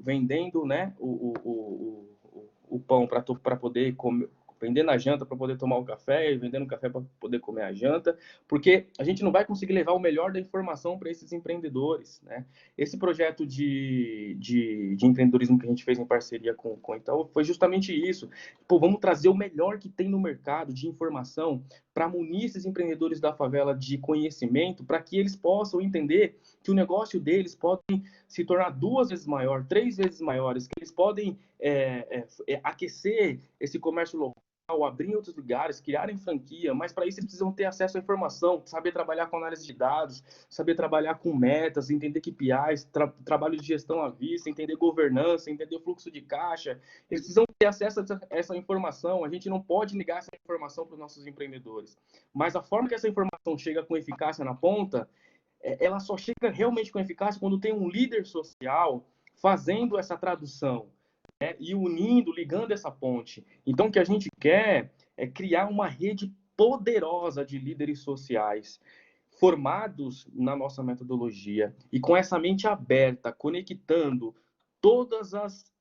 vendendo, né, o pão para poder comer, vender na janta para poder tomar o café, e vendendo café para poder comer a janta, porque a gente não vai conseguir levar o melhor da informação para esses empreendedores, né? Esse projeto de empreendedorismo que a gente fez em parceria com o Itaú foi justamente isso. Pô, vamos trazer o melhor que tem no mercado de informação para munir esses empreendedores da favela de conhecimento, para que eles possam entender que o negócio deles pode se tornar 2 vezes maior, 3 vezes maiores, que eles podem aquecer esse comércio local, abrir em outros lugares, criarem franquia, mas para isso eles precisam ter acesso à informação, saber trabalhar com análise de dados, saber trabalhar com metas, entender KPIs, trabalho de gestão à vista, entender governança, entender fluxo de caixa. Eles precisam ter acesso a essa informação. A gente não pode negar essa informação para os nossos empreendedores. Mas a forma que essa informação chega com eficácia na ponta, ela só chega realmente com eficácia quando tem um líder social fazendo essa tradução, né, e unindo, ligando essa ponte. Então, o que a gente quer é criar uma rede poderosa de líderes sociais formados na nossa metodologia e com essa mente aberta, conectando todos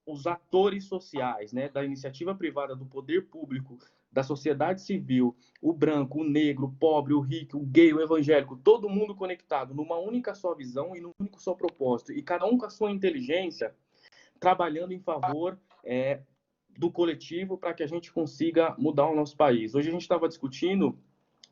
os atores sociais, né, da iniciativa privada, do poder público, da sociedade civil, o branco, o negro, o pobre, o rico, o gay, o evangélico, todo mundo conectado numa única só visão e num único só propósito, e cada um com a sua inteligência, trabalhando em favor do coletivo para que a gente consiga mudar o nosso país. Hoje a gente estava discutindo,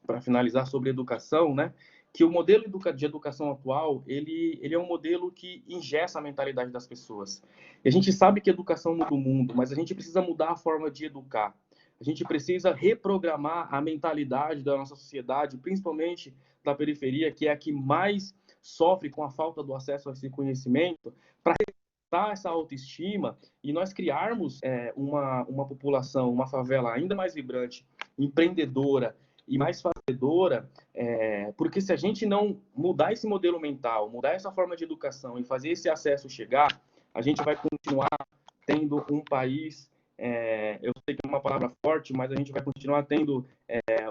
para finalizar, sobre educação, né, que o modelo de educação atual, ele é um modelo que engessa a mentalidade das pessoas. E a gente sabe que educação muda o mundo, mas a gente precisa mudar a forma de educar. A gente precisa reprogramar a mentalidade da nossa sociedade, principalmente da periferia, que é a que mais sofre com a falta do acesso a esse conhecimento, para resgatar essa autoestima e nós criarmos uma população, uma favela ainda mais vibrante, empreendedora e mais fazedora, porque se a gente não mudar esse modelo mental, mudar essa forma de educação e fazer esse acesso chegar, a gente vai continuar tendo um país... eu sei que é uma palavra forte, mas a gente vai continuar tendo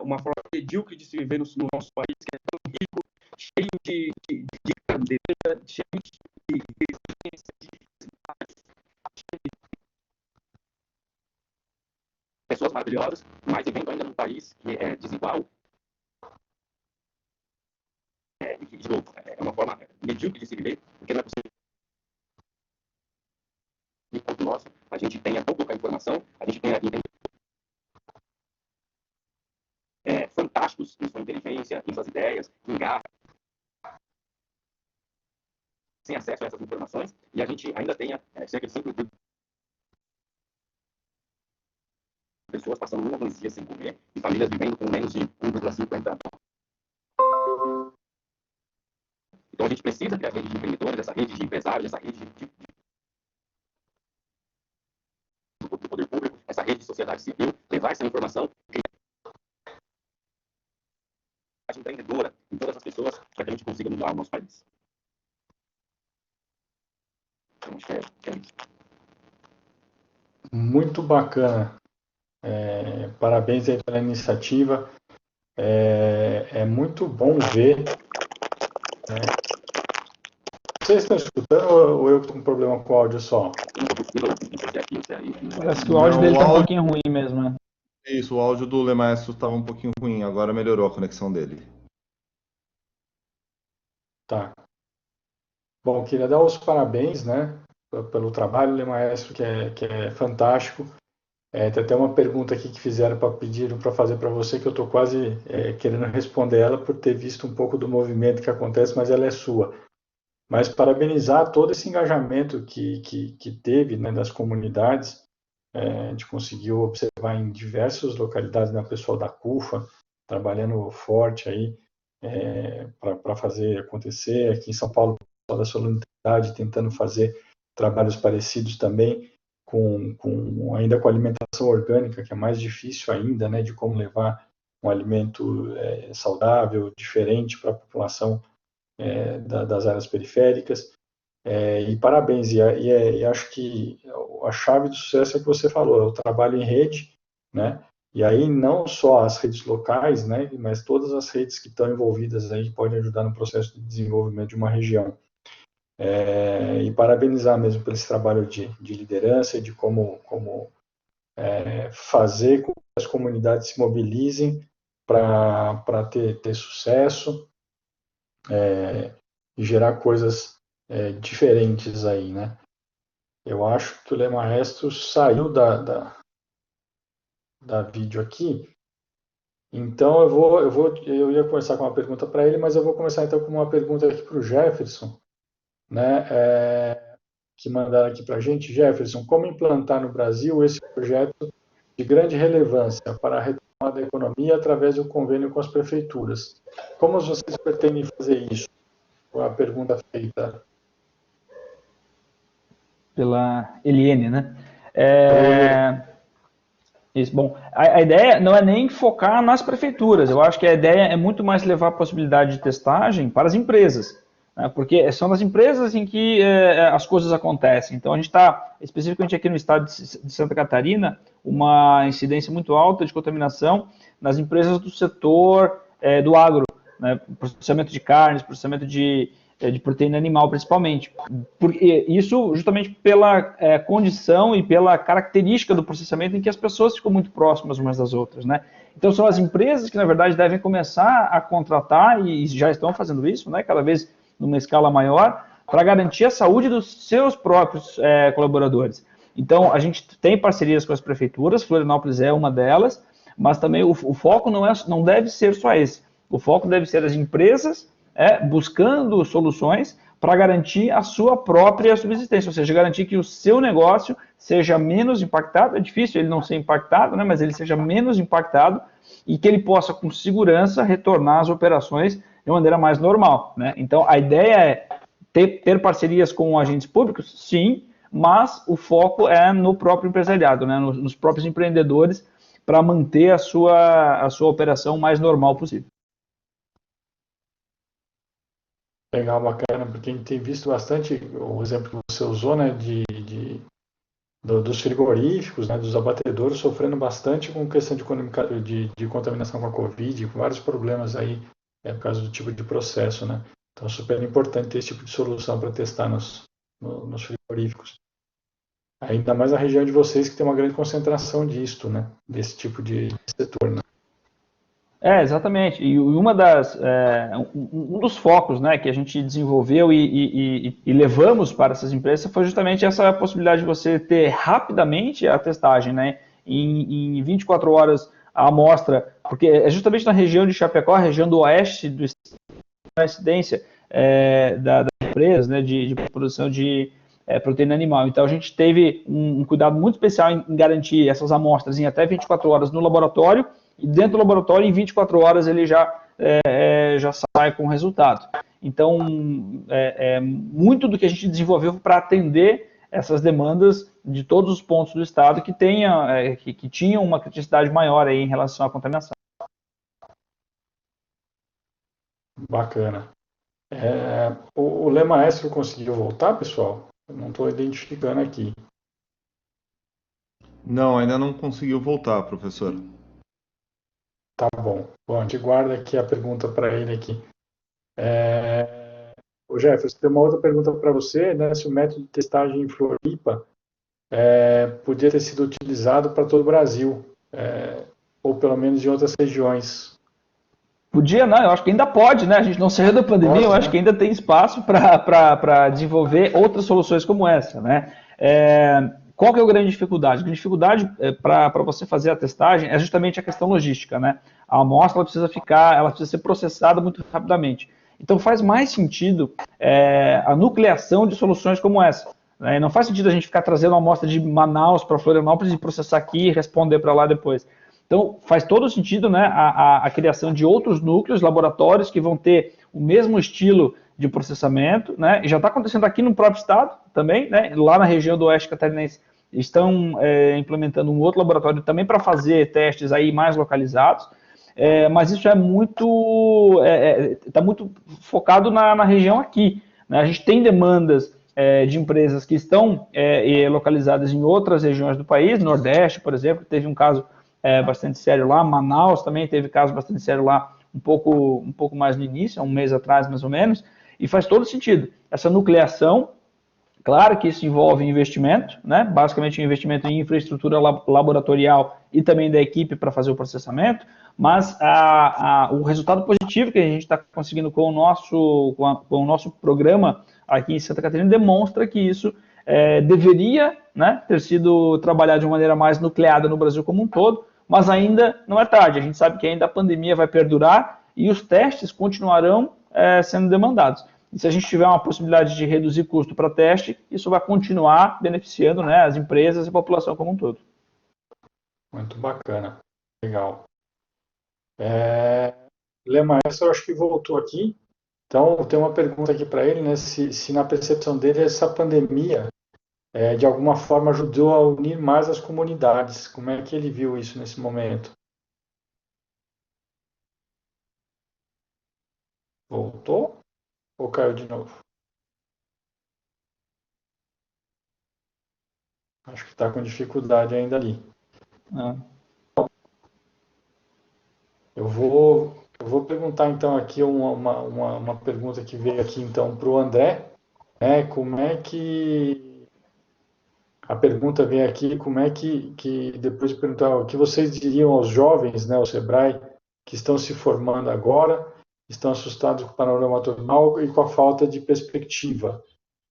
uma forma medíocre de se viver no nosso país, que é tão rico, cheio de cadeira, cheio de resistência, de pessoas maravilhosas, mas vivendo ainda num país que é desigual. De novo, é uma forma medíocre de se viver, porque não é possível. Enquanto nós, a gente tenha tão pouca informação, a gente tenha fantásticos em sua inteligência, em suas ideias, em garra, sem acesso a essas informações, e a gente ainda tenha cerca de 5 pessoas passando 1 ou 2 dias sem comer, e famílias vivendo com menos de 1,50. Então a gente precisa criar rede de empreendedores, essa rede de empresários, essa rede do poder público, essa rede de sociedade civil, levar essa informação empreendedora em todas as pessoas para que a gente consiga mudar o nosso país. Então, acho que é isso. Muito bacana. Parabéns aí pela iniciativa. É muito bom ver. Vocês estão escutando ou eu estou com problema com o áudio só? Parece que o áudio dele está um pouquinho ruim mesmo, né? Isso, o áudio do Lemaestro estava um pouquinho ruim, agora melhorou a conexão dele. Tá. Bom, queria dar os parabéns, né, pelo trabalho, Lemaestro, que é fantástico. Tem até uma pergunta aqui que pediram para fazer para você, que eu estou quase querendo responder ela por ter visto um pouco do movimento que acontece, mas ela é sua. Mas parabenizar todo esse engajamento que teve, né, das comunidades. A gente conseguiu observar em diversas localidades, né, o pessoal da CUFA trabalhando forte aí para fazer acontecer. Aqui em São Paulo, o pessoal da Solidariedade tentando fazer trabalhos parecidos também, ainda com alimentação orgânica, que é mais difícil ainda, né, de como levar um alimento saudável, diferente para a população das áreas periféricas. E parabéns, e acho que a chave do sucesso é o que você falou, é o trabalho em rede, né? E aí não só as redes locais, né, mas todas as redes que estão envolvidas aí podem ajudar no processo de desenvolvimento de uma região. E parabenizar mesmo por esse trabalho de liderança e de como fazer com que as comunidades se mobilizem para ter sucesso e gerar coisas diferentes aí, né? Eu acho que o Lê Maestro saiu da vídeo aqui, então eu ia começar com uma pergunta para ele, mas eu vou começar então com uma pergunta aqui para o Jefferson, né? Que mandaram aqui para a gente. Jefferson, como implantar no Brasil esse projeto de grande relevância para a retomada da economia através do convênio com as prefeituras? Como vocês pretendem fazer isso? Foi a pergunta feita pela Eliane, né? Isso, bom, a ideia não é nem focar nas prefeituras, eu acho que a ideia é muito mais levar a possibilidade de testagem para as empresas, né? Porque são nas empresas em que as coisas acontecem. Então a gente está, especificamente aqui no estado de Santa Catarina, uma incidência muito alta de contaminação nas empresas do setor do agro, né? Processamento de carnes, processamento de proteína animal, principalmente. Isso justamente pela condição e pela característica do processamento em que as pessoas ficam muito próximas umas das outras, né? Então, são as empresas que, na verdade, devem começar a contratar, e já estão fazendo isso, né, cada vez numa escala maior, para garantir a saúde dos seus próprios colaboradores. Então, a gente tem parcerias com as prefeituras, Florianópolis é uma delas, mas também o foco não deve ser só esse. O foco deve ser as empresas buscando soluções para garantir a sua própria subsistência, ou seja, garantir que o seu negócio seja menos impactado. É difícil ele não ser impactado, né, mas ele seja menos impactado e que ele possa, com segurança, retornar às operações de maneira mais normal, né? Então, a ideia é ter parcerias com agentes públicos, sim, mas o foco é no próprio empresariado, né, nos próprios empreendedores, para manter a sua operação o mais normal possível. Legal, bacana, porque a gente tem visto bastante o exemplo que você usou, né, dos frigoríficos, né, dos abatedouros sofrendo bastante com questão de contaminação com a Covid, com vários problemas aí por causa do tipo de processo, né? Então é super importante ter esse tipo de solução para testar nos frigoríficos. Ainda mais na região de vocês que tem uma grande concentração disto, né, desse tipo de setor, né? Exatamente. E um dos focos, né, que a gente desenvolveu e levamos para essas empresas foi justamente essa possibilidade de você ter rapidamente a testagem, né, em 24 horas a amostra, porque é justamente na região de Chapecó, a região do oeste do estado, a incidência das empresas, né, de produção de proteína animal. Então a gente teve um cuidado muito especial em garantir essas amostras em até 24 horas no laboratório, e dentro do laboratório, em 24 horas, ele já sai com o resultado. Então, muito do que a gente desenvolveu para atender essas demandas de todos os pontos do estado que tinham uma criticidade maior aí em relação à contaminação. Bacana. O Lê Maestro conseguiu voltar, pessoal? Eu não estou identificando aqui. Não, ainda não conseguiu voltar, professor. Tá bom. Bom, a gente guarda aqui a pergunta para ele aqui. O Jefferson, tem uma outra pergunta para você, né? Se o método de testagem em Floripa podia ter sido utilizado para todo o Brasil, ou pelo menos em outras regiões. Podia, não, eu acho que ainda pode, né? A gente não saiu da pandemia, eu acho que ainda tem espaço para desenvolver outras soluções como essa, né? Qual que é a grande dificuldade? A grande dificuldade para você fazer a testagem é justamente a questão logística, né? A amostra ela precisa ser processada muito rapidamente. Então faz mais sentido a nucleação de soluções como essa, né? Não faz sentido a gente ficar trazendo uma amostra de Manaus para Florianópolis e processar aqui e responder para lá depois. Então faz todo sentido, né, a criação de outros núcleos, laboratórios que vão ter o mesmo estilo de processamento, né? E já está acontecendo aqui no próprio estado também, né? Lá na região do oeste catarinense estão implementando um outro laboratório também para fazer testes aí mais localizados, mas isso está muito focado na região aqui, né? A gente tem demandas de empresas que estão localizadas em outras regiões do país, Nordeste, por exemplo, teve um caso bastante sério lá, Manaus também teve caso bastante sério lá, um pouco mais no início, há um mês atrás mais ou menos, e faz todo sentido essa nucleação, Claro que isso envolve investimento, né? Basicamente um investimento em infraestrutura laboratorial e também da equipe para fazer o processamento, mas o resultado positivo que a gente está conseguindo com o nosso programa aqui em Santa Catarina demonstra que isso deveria, né, ter sido trabalhado de uma maneira mais nucleada no Brasil como um todo, mas ainda não é tarde. A gente sabe que ainda a pandemia vai perdurar e os testes continuarão sendo demandados. E se a gente tiver uma possibilidade de reduzir custo para teste, isso vai continuar beneficiando, né, as empresas e a população como um todo. Muito bacana, legal. Lema, essa eu acho que voltou aqui. Então, tem uma pergunta aqui para ele, né, se na percepção dele essa pandemia de alguma forma ajudou a unir mais as comunidades. Como é que ele viu isso nesse momento? Voltou? Ou caiu de novo? Acho que está com dificuldade ainda ali. Eu vou perguntar então aqui uma pergunta que veio aqui então para o André. Como é que a pergunta vem aqui? Como é que depois de perguntar o que vocês diriam aos jovens, né, ao Sebrae, que estão se formando agora, estão assustados com o panorama atual e com a falta de perspectiva?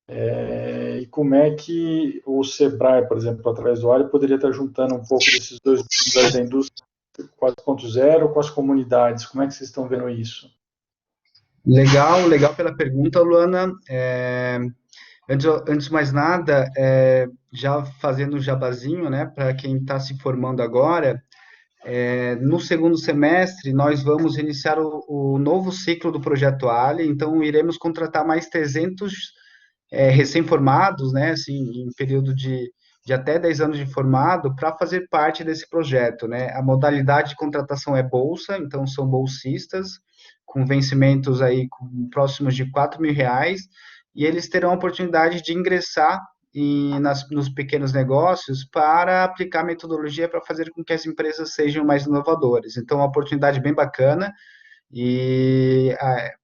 E como é que o Sebrae, por exemplo, através do ALI, poderia estar juntando um pouco desses dois mundos da indústria 4.0 com as comunidades? Como é que vocês estão vendo isso? Legal pela pergunta, Luana. Antes de mais nada, já fazendo um jabazinho, né, para quem está se formando agora, no segundo semestre, nós vamos iniciar o novo ciclo do Projeto Ali, então iremos contratar mais 300 recém-formados, né, assim, em período de até 10 anos de formado, para fazer parte desse projeto, né. A modalidade de contratação é bolsa, então são bolsistas, com vencimentos aí próximos de R$ 4.000, e eles terão a oportunidade de ingressar nos pequenos negócios para aplicar metodologia para fazer com que as empresas sejam mais inovadoras. Então, é uma oportunidade bem bacana e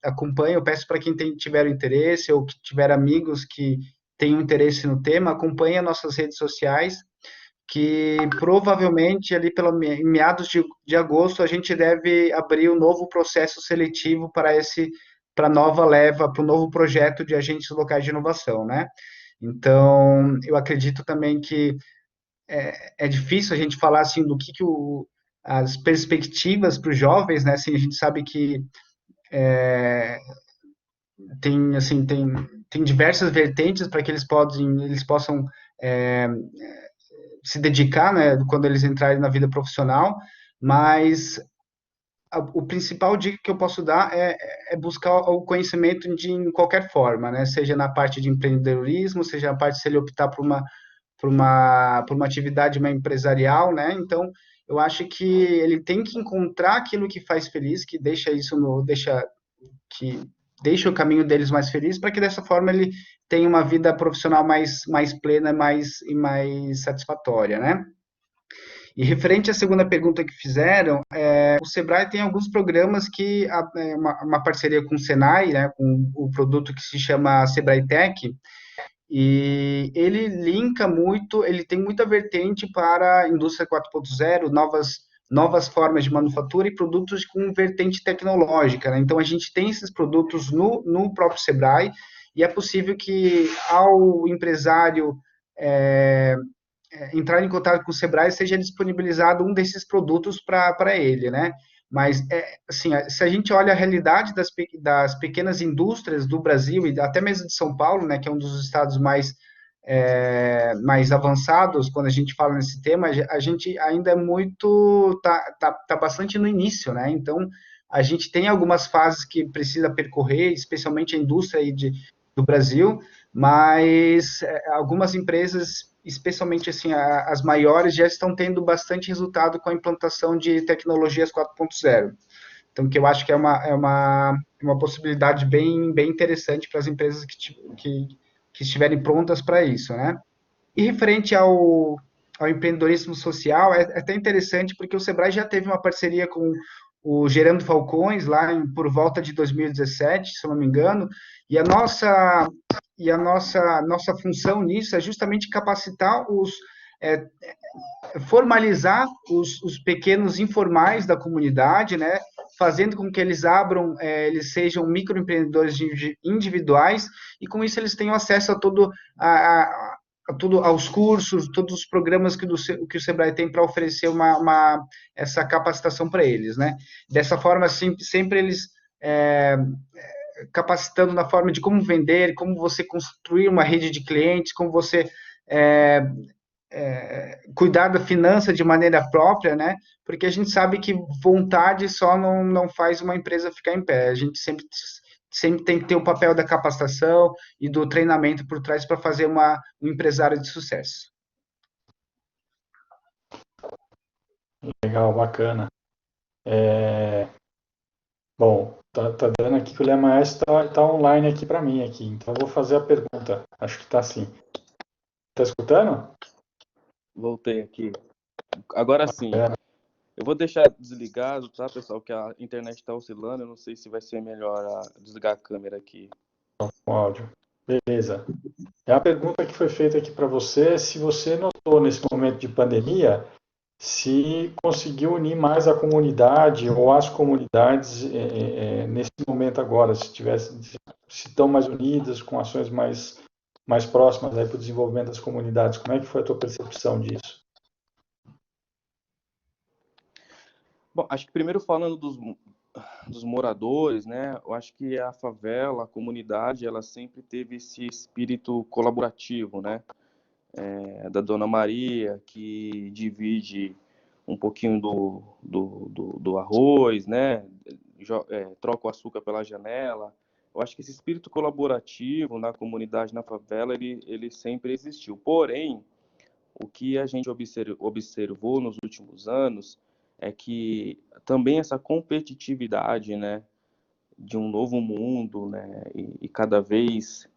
acompanhe, eu peço para quem tiver interesse ou que tiver amigos que tenham interesse no tema, acompanhe as nossas redes sociais, que provavelmente ali em meados de agosto a gente deve abrir um novo processo seletivo para a nova leva, para o novo projeto de agentes locais de inovação, né? Então, eu acredito também que é difícil a gente falar assim do que as perspectivas para os jovens, né? Assim, a gente sabe que tem diversas vertentes para que eles possam se dedicar, né, quando eles entrarem na vida profissional, mas o principal dica que eu posso dar é buscar o conhecimento em qualquer forma, né, seja na parte de empreendedorismo, seja na parte se ele optar por uma atividade mais empresarial, né, então eu acho que ele tem que encontrar aquilo que faz feliz, que deixa o caminho deles mais feliz, para que dessa forma ele tenha uma vida profissional mais plena e mais satisfatória, né? E referente à segunda pergunta que fizeram, o Sebrae tem alguns programas que, uma parceria com o Senai, né, com o produto que se chama Sebrae Tech, e ele linka muito, ele tem muita vertente para a indústria 4.0, novas formas de manufatura e produtos com vertente tecnológica, né? Então, a gente tem esses produtos no próprio Sebrae, e é possível que, ao empresário entrar em contato com o Sebrae, seja disponibilizado um desses produtos para ele, né? Mas, assim, se a gente olha a realidade das pequenas indústrias do Brasil, e até mesmo de São Paulo, né, que é um dos estados mais avançados quando a gente fala nesse tema, a gente ainda tá bastante no início, né? Então, a gente tem algumas fases que precisa percorrer, especialmente a indústria aí do Brasil, mas algumas empresas, especialmente assim, as maiores, já estão tendo bastante resultado com a implantação de tecnologias 4.0. Então, que eu acho que é uma possibilidade bem interessante para as empresas que estiverem prontas para isso, né? E referente ao empreendedorismo social, é até interessante, porque o Sebrae já teve uma parceria com o Gerando Falcões, lá por volta de 2017, se eu não me engano, e nossa função nisso é justamente capacitar formalizar os pequenos informais da comunidade, né, fazendo com que eles eles sejam microempreendedores individuais, e com isso eles tenham acesso a aos cursos, todos os programas que o Sebrae tem para oferecer essa capacitação para eles, né? Dessa forma, sempre eles capacitando na forma de como vender, como você construir uma rede de clientes, como você cuidar da finança de maneira própria, né? Porque a gente sabe que vontade só não faz uma empresa ficar em pé. A gente sempre tem que ter o papel da capacitação e do treinamento por trás para fazer um empresário de sucesso. Legal, bacana. Bom, tá dando aqui que o Lemaes tá online aqui para mim aqui, então eu vou fazer a pergunta. Acho que tá sim. Tá escutando? Voltei aqui. Agora sim. Eu vou deixar desligado, tá, pessoal? Que a internet está oscilando. Eu não sei se vai ser melhor desligar a câmera aqui. Com áudio. Beleza. A pergunta que foi feita aqui para você é se você notou nesse momento de pandemia se conseguiu unir mais a comunidade ou as comunidades nesse momento agora, se estão mais unidas, com ações mais próximas para o desenvolvimento das comunidades. Como é que foi a tua percepção disso? Bom, acho que primeiro falando dos moradores, né? Eu acho que a favela, a comunidade, ela sempre teve esse espírito colaborativo, né? Da Dona Maria, que divide um pouquinho do arroz, né? Troca o açúcar pela janela. Eu acho que esse espírito colaborativo na comunidade, na favela, ele sempre existiu. Porém, o que a gente observou nos últimos anos é que também essa competitividade, né, de um novo mundo, né, e cada vez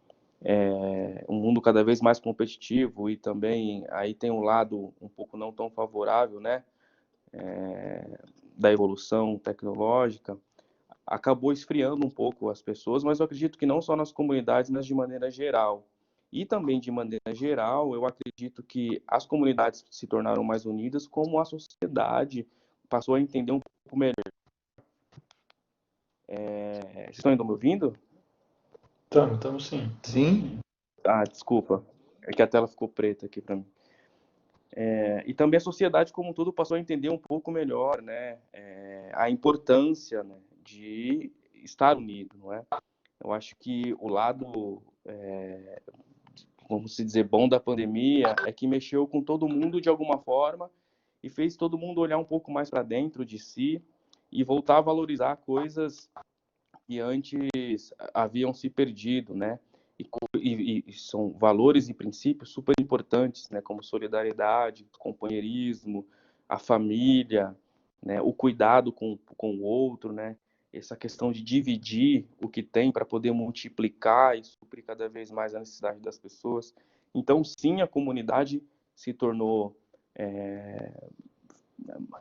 um mundo cada vez mais competitivo, e também aí tem um lado um pouco não tão favorável, né, da evolução tecnológica, acabou esfriando um pouco as pessoas, mas eu acredito que não só nas comunidades, mas de maneira geral. E também, de maneira geral, eu acredito que as comunidades se tornaram mais unidas, como a sociedade passou a entender um pouco melhor. Vocês estão ainda me ouvindo? Estamos sim. Sim. Ah, desculpa. É que a tela ficou preta aqui para mim. E também a sociedade como um todo passou a entender um pouco melhor, né, a importância, né, de estar unido, não é? Eu acho que o lado, vamos dizer, bom da pandemia é que mexeu com todo mundo de alguma forma e fez todo mundo olhar um pouco mais para dentro de si e voltar a valorizar coisas que antes haviam se perdido, né? E são valores e princípios super importantes, né? Como solidariedade, companheirismo, a família, né? O cuidado com o outro, né? Essa questão de dividir o que tem para poder multiplicar e suprir cada vez mais a necessidade das pessoas. Então, sim, a comunidade se tornou,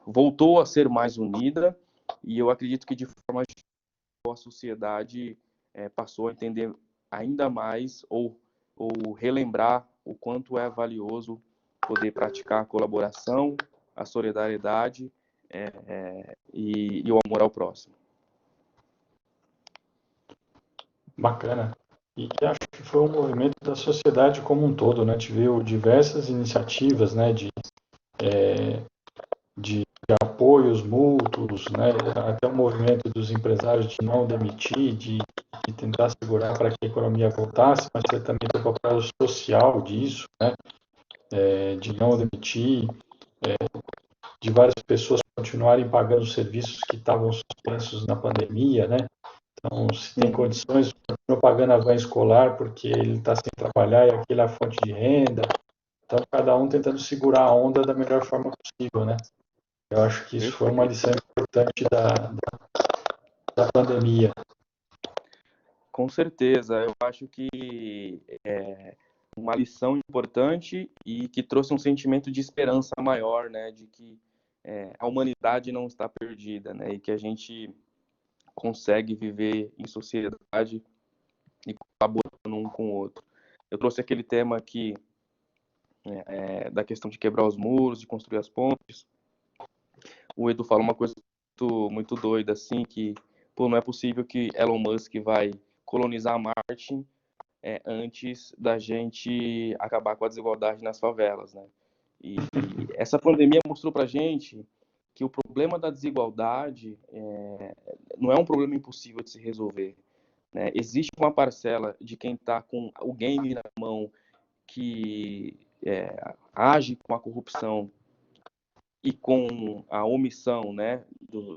voltou a ser mais unida, e eu acredito que de forma geral a sociedade passou a entender ainda mais ou relembrar o quanto é valioso poder praticar a colaboração, a solidariedade e o amor ao próximo. Bacana. E acho que foi um movimento da sociedade como um todo, né? Tivemos diversas iniciativas, né, de apoios mútuos, né? Até o movimento dos empresários de não demitir, de tentar segurar para que a economia voltasse, mas também tem o papel social disso, né? De não demitir, de várias pessoas continuarem pagando os serviços que estavam suspensos na pandemia, né? Então, se tem condições, continua pagando a van escolar porque ele está sem trabalhar e aquilo é a fonte de renda. Então, cada um tentando segurar a onda da melhor forma possível, né? Eu acho que isso foi uma lição importante da pandemia. Com certeza, eu acho que é uma lição importante e que trouxe um sentimento de esperança maior, né? De que a humanidade não está perdida, né? E que a gente consegue viver em sociedade e colaborando um com o outro. Eu trouxe aquele tema aqui da questão de quebrar os muros, de construir as pontes. O Edu fala uma coisa muito doida, assim, que não é possível que Elon Musk vai colonizar Marte antes da gente acabar com a desigualdade nas favelas, né? E essa pandemia mostrou pra gente que o problema da desigualdade não é um problema impossível de se resolver, né? Existe uma parcela de quem está com o game na mão que age com a corrupção e com a omissão, né,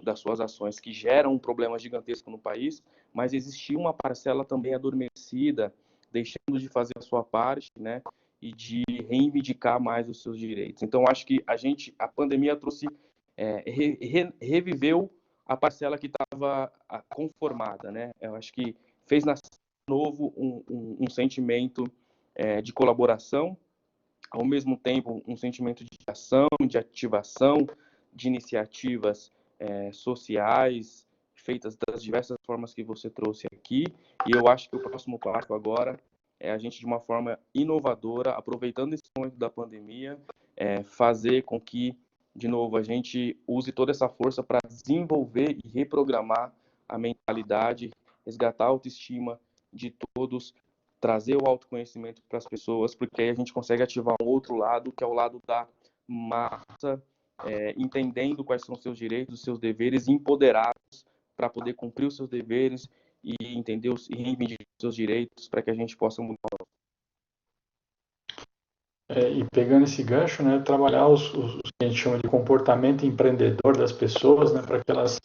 das suas ações, que geram um problema gigantesco no país, mas existia uma parcela também adormecida, deixando de fazer a sua parte, né, e de reivindicar mais os seus direitos. Então, acho que a pandemia trouxe, reviveu a parcela que estava conformada, né? Eu acho que fez nascer de novo um sentimento de colaboração, ao mesmo tempo um sentimento de ação, de ativação, de iniciativas sociais, feitas das diversas formas que você trouxe aqui, e eu acho que o próximo passo agora é a gente, de uma forma inovadora, aproveitando esse momento da pandemia, fazer com que, de novo, a gente use toda essa força para desenvolver e reprogramar a mentalidade, resgatar a autoestima de todos, trazer o autoconhecimento para as pessoas, porque aí a gente consegue ativar um outro lado, que é o lado da massa, entendendo quais são os seus direitos, os seus deveres, empoderados para poder cumprir os seus deveres e entender e reivindicar os seus direitos para que a gente possa mudar. E pegando esse gancho, né, trabalhar os que a gente chama de comportamento empreendedor das pessoas, né, para que elas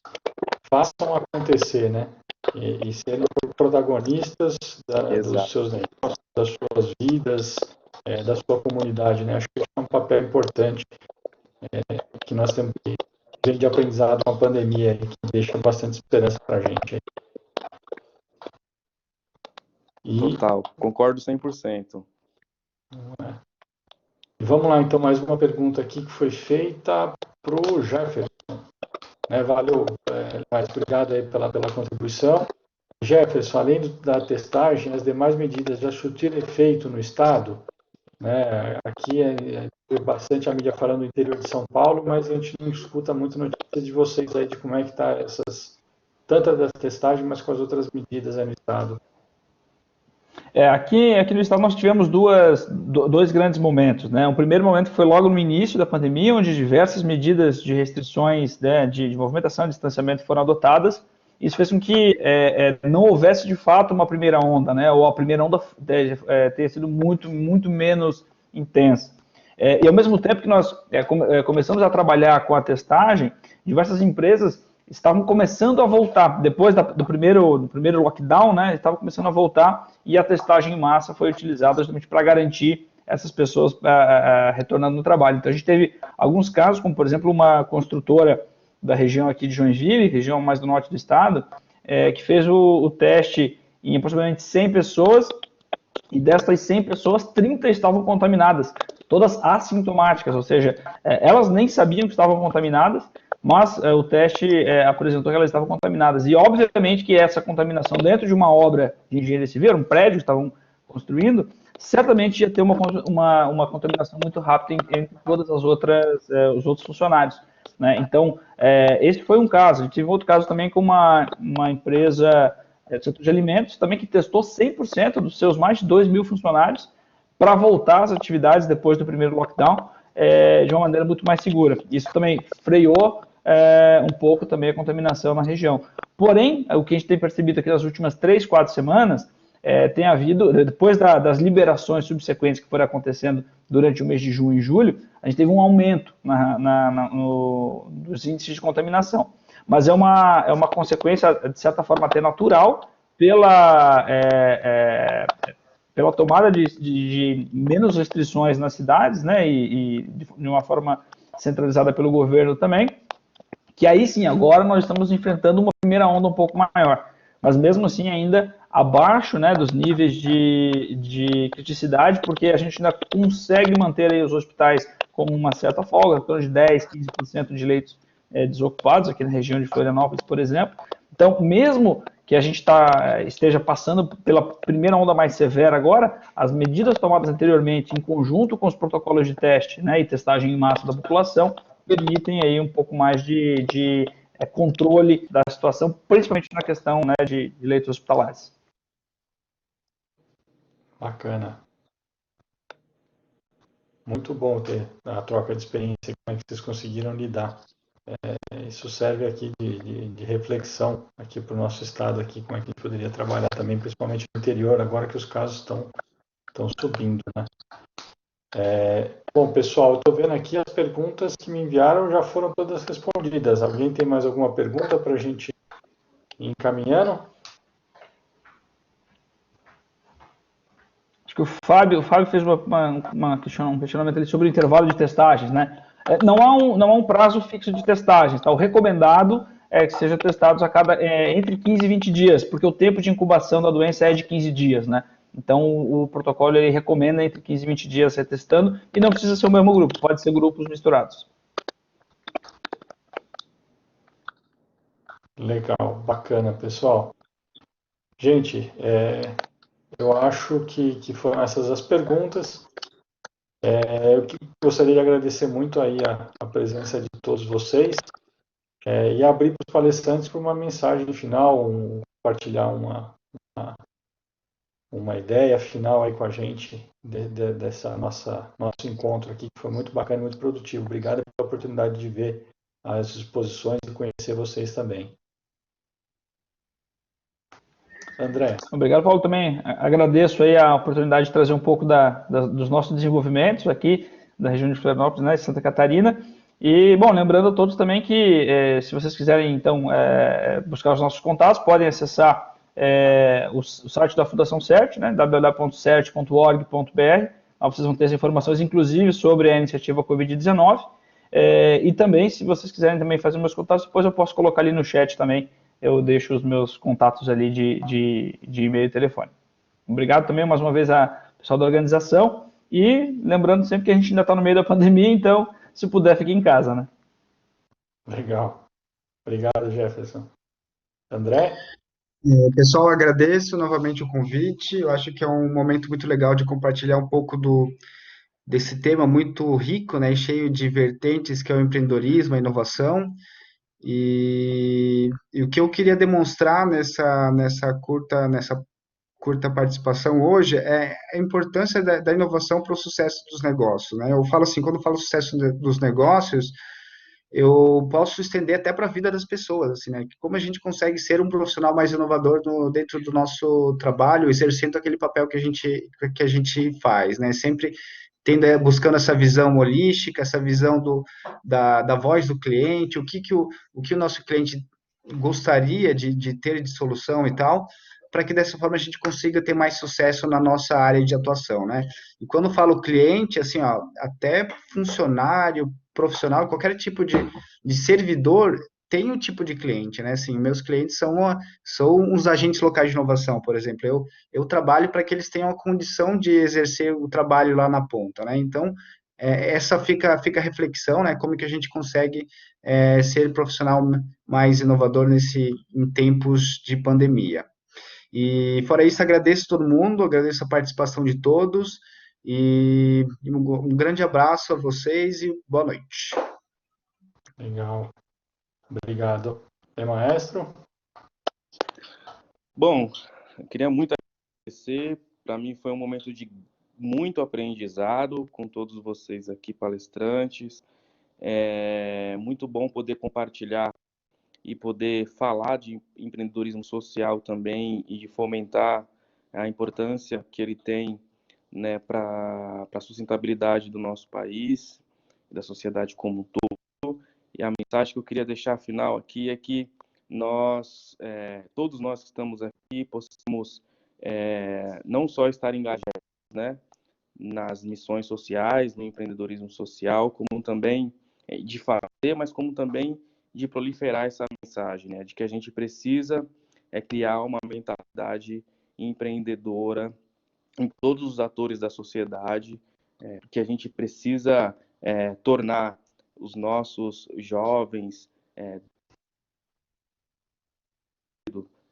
façam acontecer, né, e serem protagonistas dos seus negócios, das suas vidas, da sua comunidade, né. Acho que é um papel importante que nós temos de aprendizado com a pandemia, que deixa bastante esperança para a gente. Total, concordo 100%. Vamos lá, então, mais uma pergunta aqui que foi feita para o Jefferson. Valeu, mais obrigado aí pela contribuição. Jefferson, além da testagem, as demais medidas já surtiram efeito no Estado? Aqui tem bastante a mídia falando do interior de São Paulo, mas a gente não escuta muito notícias de vocês aí, de como é que está tanto das testagens, mas com as outras medidas aí no Estado. Aqui no estado nós tivemos dois grandes momentos, né? O primeiro momento foi logo no início da pandemia, onde diversas medidas de restrições, né, de movimentação e distanciamento foram adotadas. Isso fez com que não houvesse de fato uma primeira onda, né? Ou a primeira onda tenha sido muito, muito menos intensa. E ao mesmo tempo que nós começamos a trabalhar com a testagem, diversas empresas estavam começando a voltar, depois do primeiro lockdown, né, estavam começando a voltar, e a testagem em massa foi utilizada justamente para garantir essas pessoas retornando no trabalho. Então a gente teve alguns casos, como por exemplo uma construtora da região aqui de Joinville, região mais do norte do estado, que fez o teste em aproximadamente 100 pessoas, e dessas 100 pessoas, 30 estavam contaminadas, todas assintomáticas, ou seja, elas nem sabiam que estavam contaminadas, mas o teste apresentou que elas estavam contaminadas. E, obviamente, que essa contaminação dentro de uma obra de engenharia civil, um prédio que estavam construindo, certamente ia ter uma contaminação muito rápida entre todas as outras, os outros funcionários, né? Então, esse foi um caso. A gente teve outro caso também com uma empresa do setor de alimentos, também que testou 100% dos seus mais de 2.000 funcionários para voltar às atividades depois do primeiro lockdown de uma maneira muito mais segura. Isso também freou um pouco também a contaminação na região. Porém, o que a gente tem percebido aqui nas últimas 3, 4 semanas, tem havido, depois das liberações subsequentes que foram acontecendo durante o mês de junho e julho, a gente teve um aumento dos índices de contaminação. Mas é uma consequência, de certa forma, até natural, pela tomada de menos restrições nas cidades, né, e de uma forma centralizada pelo governo também, que aí sim, agora nós estamos enfrentando uma primeira onda um pouco maior, mas mesmo assim ainda abaixo, né, dos níveis de criticidade, porque a gente ainda consegue manter aí os hospitais como uma certa folga, em torno de 10, 15% de leitos desocupados aqui na região de Florianópolis, por exemplo. Então, mesmo que a gente esteja passando pela primeira onda mais severa agora, as medidas tomadas anteriormente, em conjunto com os protocolos de teste, né, e testagem em massa da população, permitem aí um pouco mais de controle da situação, principalmente na questão, né, de leitos hospitalares. Bacana. Muito bom ter a troca de experiência, como é que vocês conseguiram lidar. Isso serve aqui de reflexão aqui para o nosso estado aqui, como é que a gente poderia trabalhar também, principalmente no interior, agora que os casos estão subindo, né? Bom, pessoal, eu estou vendo aqui as perguntas que me enviaram já foram todas respondidas. Alguém tem mais alguma pergunta para a gente ir encaminhando? Acho que o Fábio fez um questionamento ali sobre o intervalo de testagens, né? Não há um prazo fixo de testagens, tá? O recomendado é que sejam testados entre 15 e 20 dias, porque o tempo de incubação da doença é de 15 dias, né? Então, o protocolo ele recomenda entre 15 e 20 dias retestando, e não precisa ser o mesmo grupo, pode ser grupos misturados. Legal, bacana, pessoal. Gente, eu acho que foram essas as perguntas. Eu gostaria de agradecer muito aí a presença de todos vocês e abrir para os palestrantes para uma mensagem final, compartilhar uma ideia final aí com a gente dessa nosso encontro aqui, que foi muito bacana e muito produtivo. Obrigado pela oportunidade de ver as exposições e conhecer vocês também. André. Obrigado, Paulo, também agradeço aí a oportunidade de trazer um pouco dos nossos desenvolvimentos aqui da região de Florianópolis, né, de Santa Catarina. E, bom, lembrando a todos também que se vocês quiserem, então, buscar os nossos contatos, podem acessar o site da Fundação CERT, né, www.cert.org.br. Lá vocês vão ter as informações, inclusive, sobre a iniciativa Covid-19. E também, se vocês quiserem também fazer meus contatos, depois eu posso colocar ali no chat também. Eu deixo os meus contatos ali de e-mail e telefone. Obrigado também mais uma vez ao pessoal da organização e lembrando sempre que a gente ainda está no meio da pandemia, então se puder fique em casa, né? Legal. Obrigado, Jefferson. André? Pessoal, agradeço novamente o convite. Eu acho que é um momento muito legal de compartilhar um pouco desse tema muito rico, né, cheio de vertentes, que é o empreendedorismo, a inovação. E o que eu queria demonstrar nessa curta participação hoje é a importância da inovação para o sucesso dos negócios, né? Eu falo assim, quando eu falo sucesso dos negócios, eu posso estender até para a vida das pessoas, assim, né? Como a gente consegue ser um profissional mais inovador dentro do nosso trabalho, exercendo aquele papel que a gente faz, né? Sempre buscando essa visão holística, essa visão da voz do cliente, o que o nosso cliente gostaria de ter de solução e tal, para que dessa forma a gente consiga ter mais sucesso na nossa área de atuação, né? E quando eu falo cliente, assim, ó, até funcionário, profissional, qualquer tipo de servidor tem um tipo de cliente, né? Assim, meus clientes são os agentes locais de inovação, por exemplo. Eu trabalho para que eles tenham a condição de exercer o trabalho lá na ponta, né? Então, essa fica a reflexão, né? Como que a gente consegue ser profissional mais inovador em tempos de pandemia. E, fora isso, agradeço todo mundo, agradeço a participação de todos, e um grande abraço a vocês e boa noite. Legal. Obrigado. Maestro? Bom, eu queria muito agradecer. Para mim foi um momento de muito aprendizado com todos vocês aqui, palestrantes. É muito bom poder compartilhar e poder falar de empreendedorismo social também e de fomentar a importância que ele tem, né, para a sustentabilidade do nosso país, da sociedade como um todo. E a mensagem que eu queria deixar final aqui é que todos nós que estamos aqui, possamos não só estar engajados, né, nas missões sociais, no empreendedorismo social, como também de fazer, mas como também de proliferar essa mensagem, né, de que a gente precisa criar uma mentalidade empreendedora em todos os atores da sociedade, que a gente precisa tornar os nossos jovens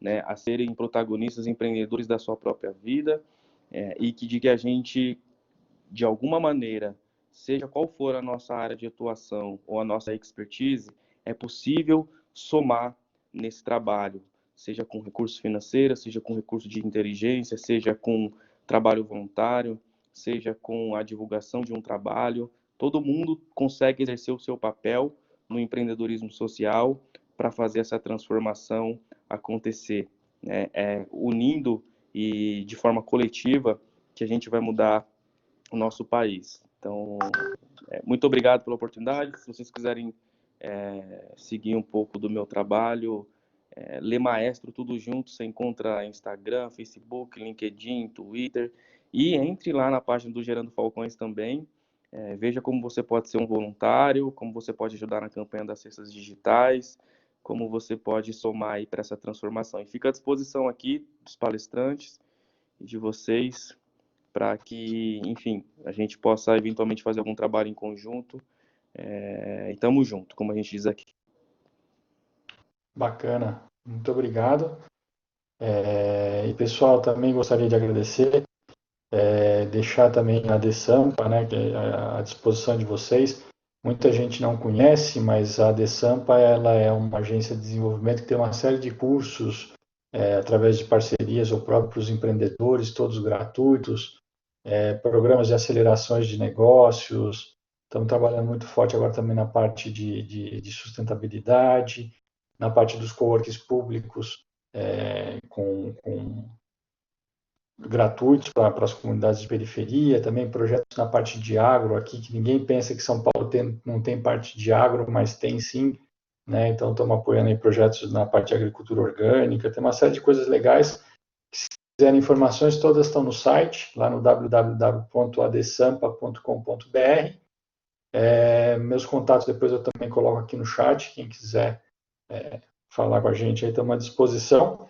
né, a serem protagonistas, empreendedores da sua própria vida, e que de que a gente, de alguma maneira, seja qual for a nossa área de atuação ou a nossa expertise, é possível somar nesse trabalho, seja com recurso financeiro, seja com recurso de inteligência, seja com trabalho voluntário, seja com a divulgação de um trabalho. Todo mundo consegue exercer o seu papel no empreendedorismo social para fazer essa transformação acontecer, né? Unindo e de forma coletiva que a gente vai mudar o nosso país. Então, muito obrigado pela oportunidade. Se vocês quiserem seguir um pouco do meu trabalho, Lê Maestro, tudo junto, você encontra Instagram, Facebook, LinkedIn, Twitter, e entre lá na página do Gerando Falcões também. Veja como você pode ser um voluntário, como você pode ajudar na campanha das cestas digitais, como você pode somar aí para essa transformação. E fica à disposição aqui dos palestrantes e de vocês para que, enfim, a gente possa eventualmente fazer algum trabalho em conjunto. E tamo junto, como a gente diz aqui. Bacana, muito obrigado. E pessoal, também gostaria de agradecer, deixar também a DESAMPA, né, que é à disposição de vocês. Muita gente não conhece, mas a DESAMPA ela é uma agência de desenvolvimento que tem uma série de cursos através de parcerias ou próprios empreendedores, todos gratuitos, programas de acelerações de negócios. Estamos trabalhando muito forte agora também na parte de sustentabilidade, na parte dos coworks públicos, com gratuitos para as comunidades de periferia, também projetos na parte de agro aqui, que ninguém pensa que São Paulo não tem parte de agro, mas tem sim, né? Então estamos apoiando aí projetos na parte de agricultura orgânica, tem uma série de coisas legais. Se quiserem informações, todas estão no site, lá no www.adsampa.com.br. Meus contatos depois eu também coloco aqui no chat, quem quiser falar com a gente aí, estamos à disposição.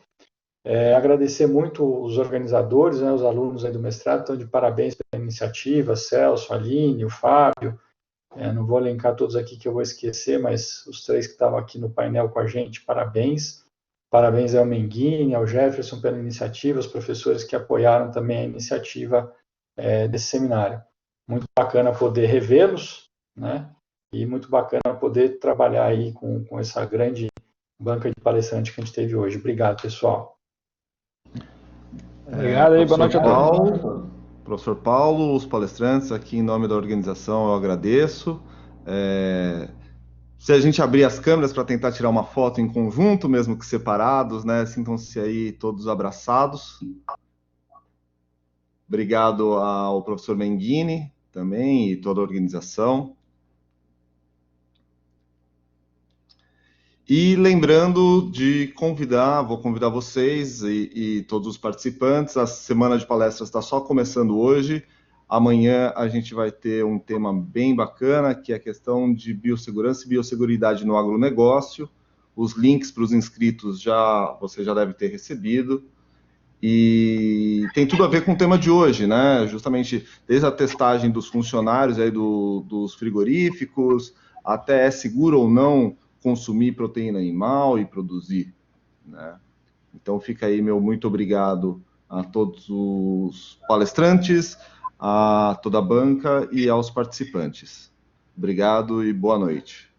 Agradecer muito os organizadores, né, os alunos aí do mestrado, estão de parabéns pela iniciativa, Celso, Aline, o Fábio, não vou elencar todos aqui que eu vou esquecer, mas os 3 que estavam aqui no painel com a gente, parabéns. Parabéns ao Menguini, ao Jefferson pela iniciativa, os professores que apoiaram também a iniciativa desse seminário. Muito bacana poder revê-los, né, e muito bacana poder trabalhar aí com essa grande banca de palestrantes que a gente teve hoje. Obrigado, pessoal. Obrigado aí, boa noite a todos. Professor Paulo, os palestrantes aqui em nome da organização, eu agradeço. Se a gente abrir as câmeras para tentar tirar uma foto em conjunto, mesmo que separados, né? Sintam-se aí todos abraçados. Obrigado ao professor Menguini também e toda a organização. E lembrando de vou convidar vocês e todos os participantes, a semana de palestras está só começando hoje. Amanhã a gente vai ter um tema bem bacana, que é a questão de biossegurança e biosseguridade no agronegócio. Os links para os inscritos você já deve ter recebido. E tem tudo a ver com o tema de hoje, né? Justamente desde a testagem dos funcionários aí dos frigoríficos, até é seguro ou não consumir proteína animal e produzir, né? Então fica aí meu muito obrigado a todos os palestrantes, a toda a banca e aos participantes. Obrigado e boa noite.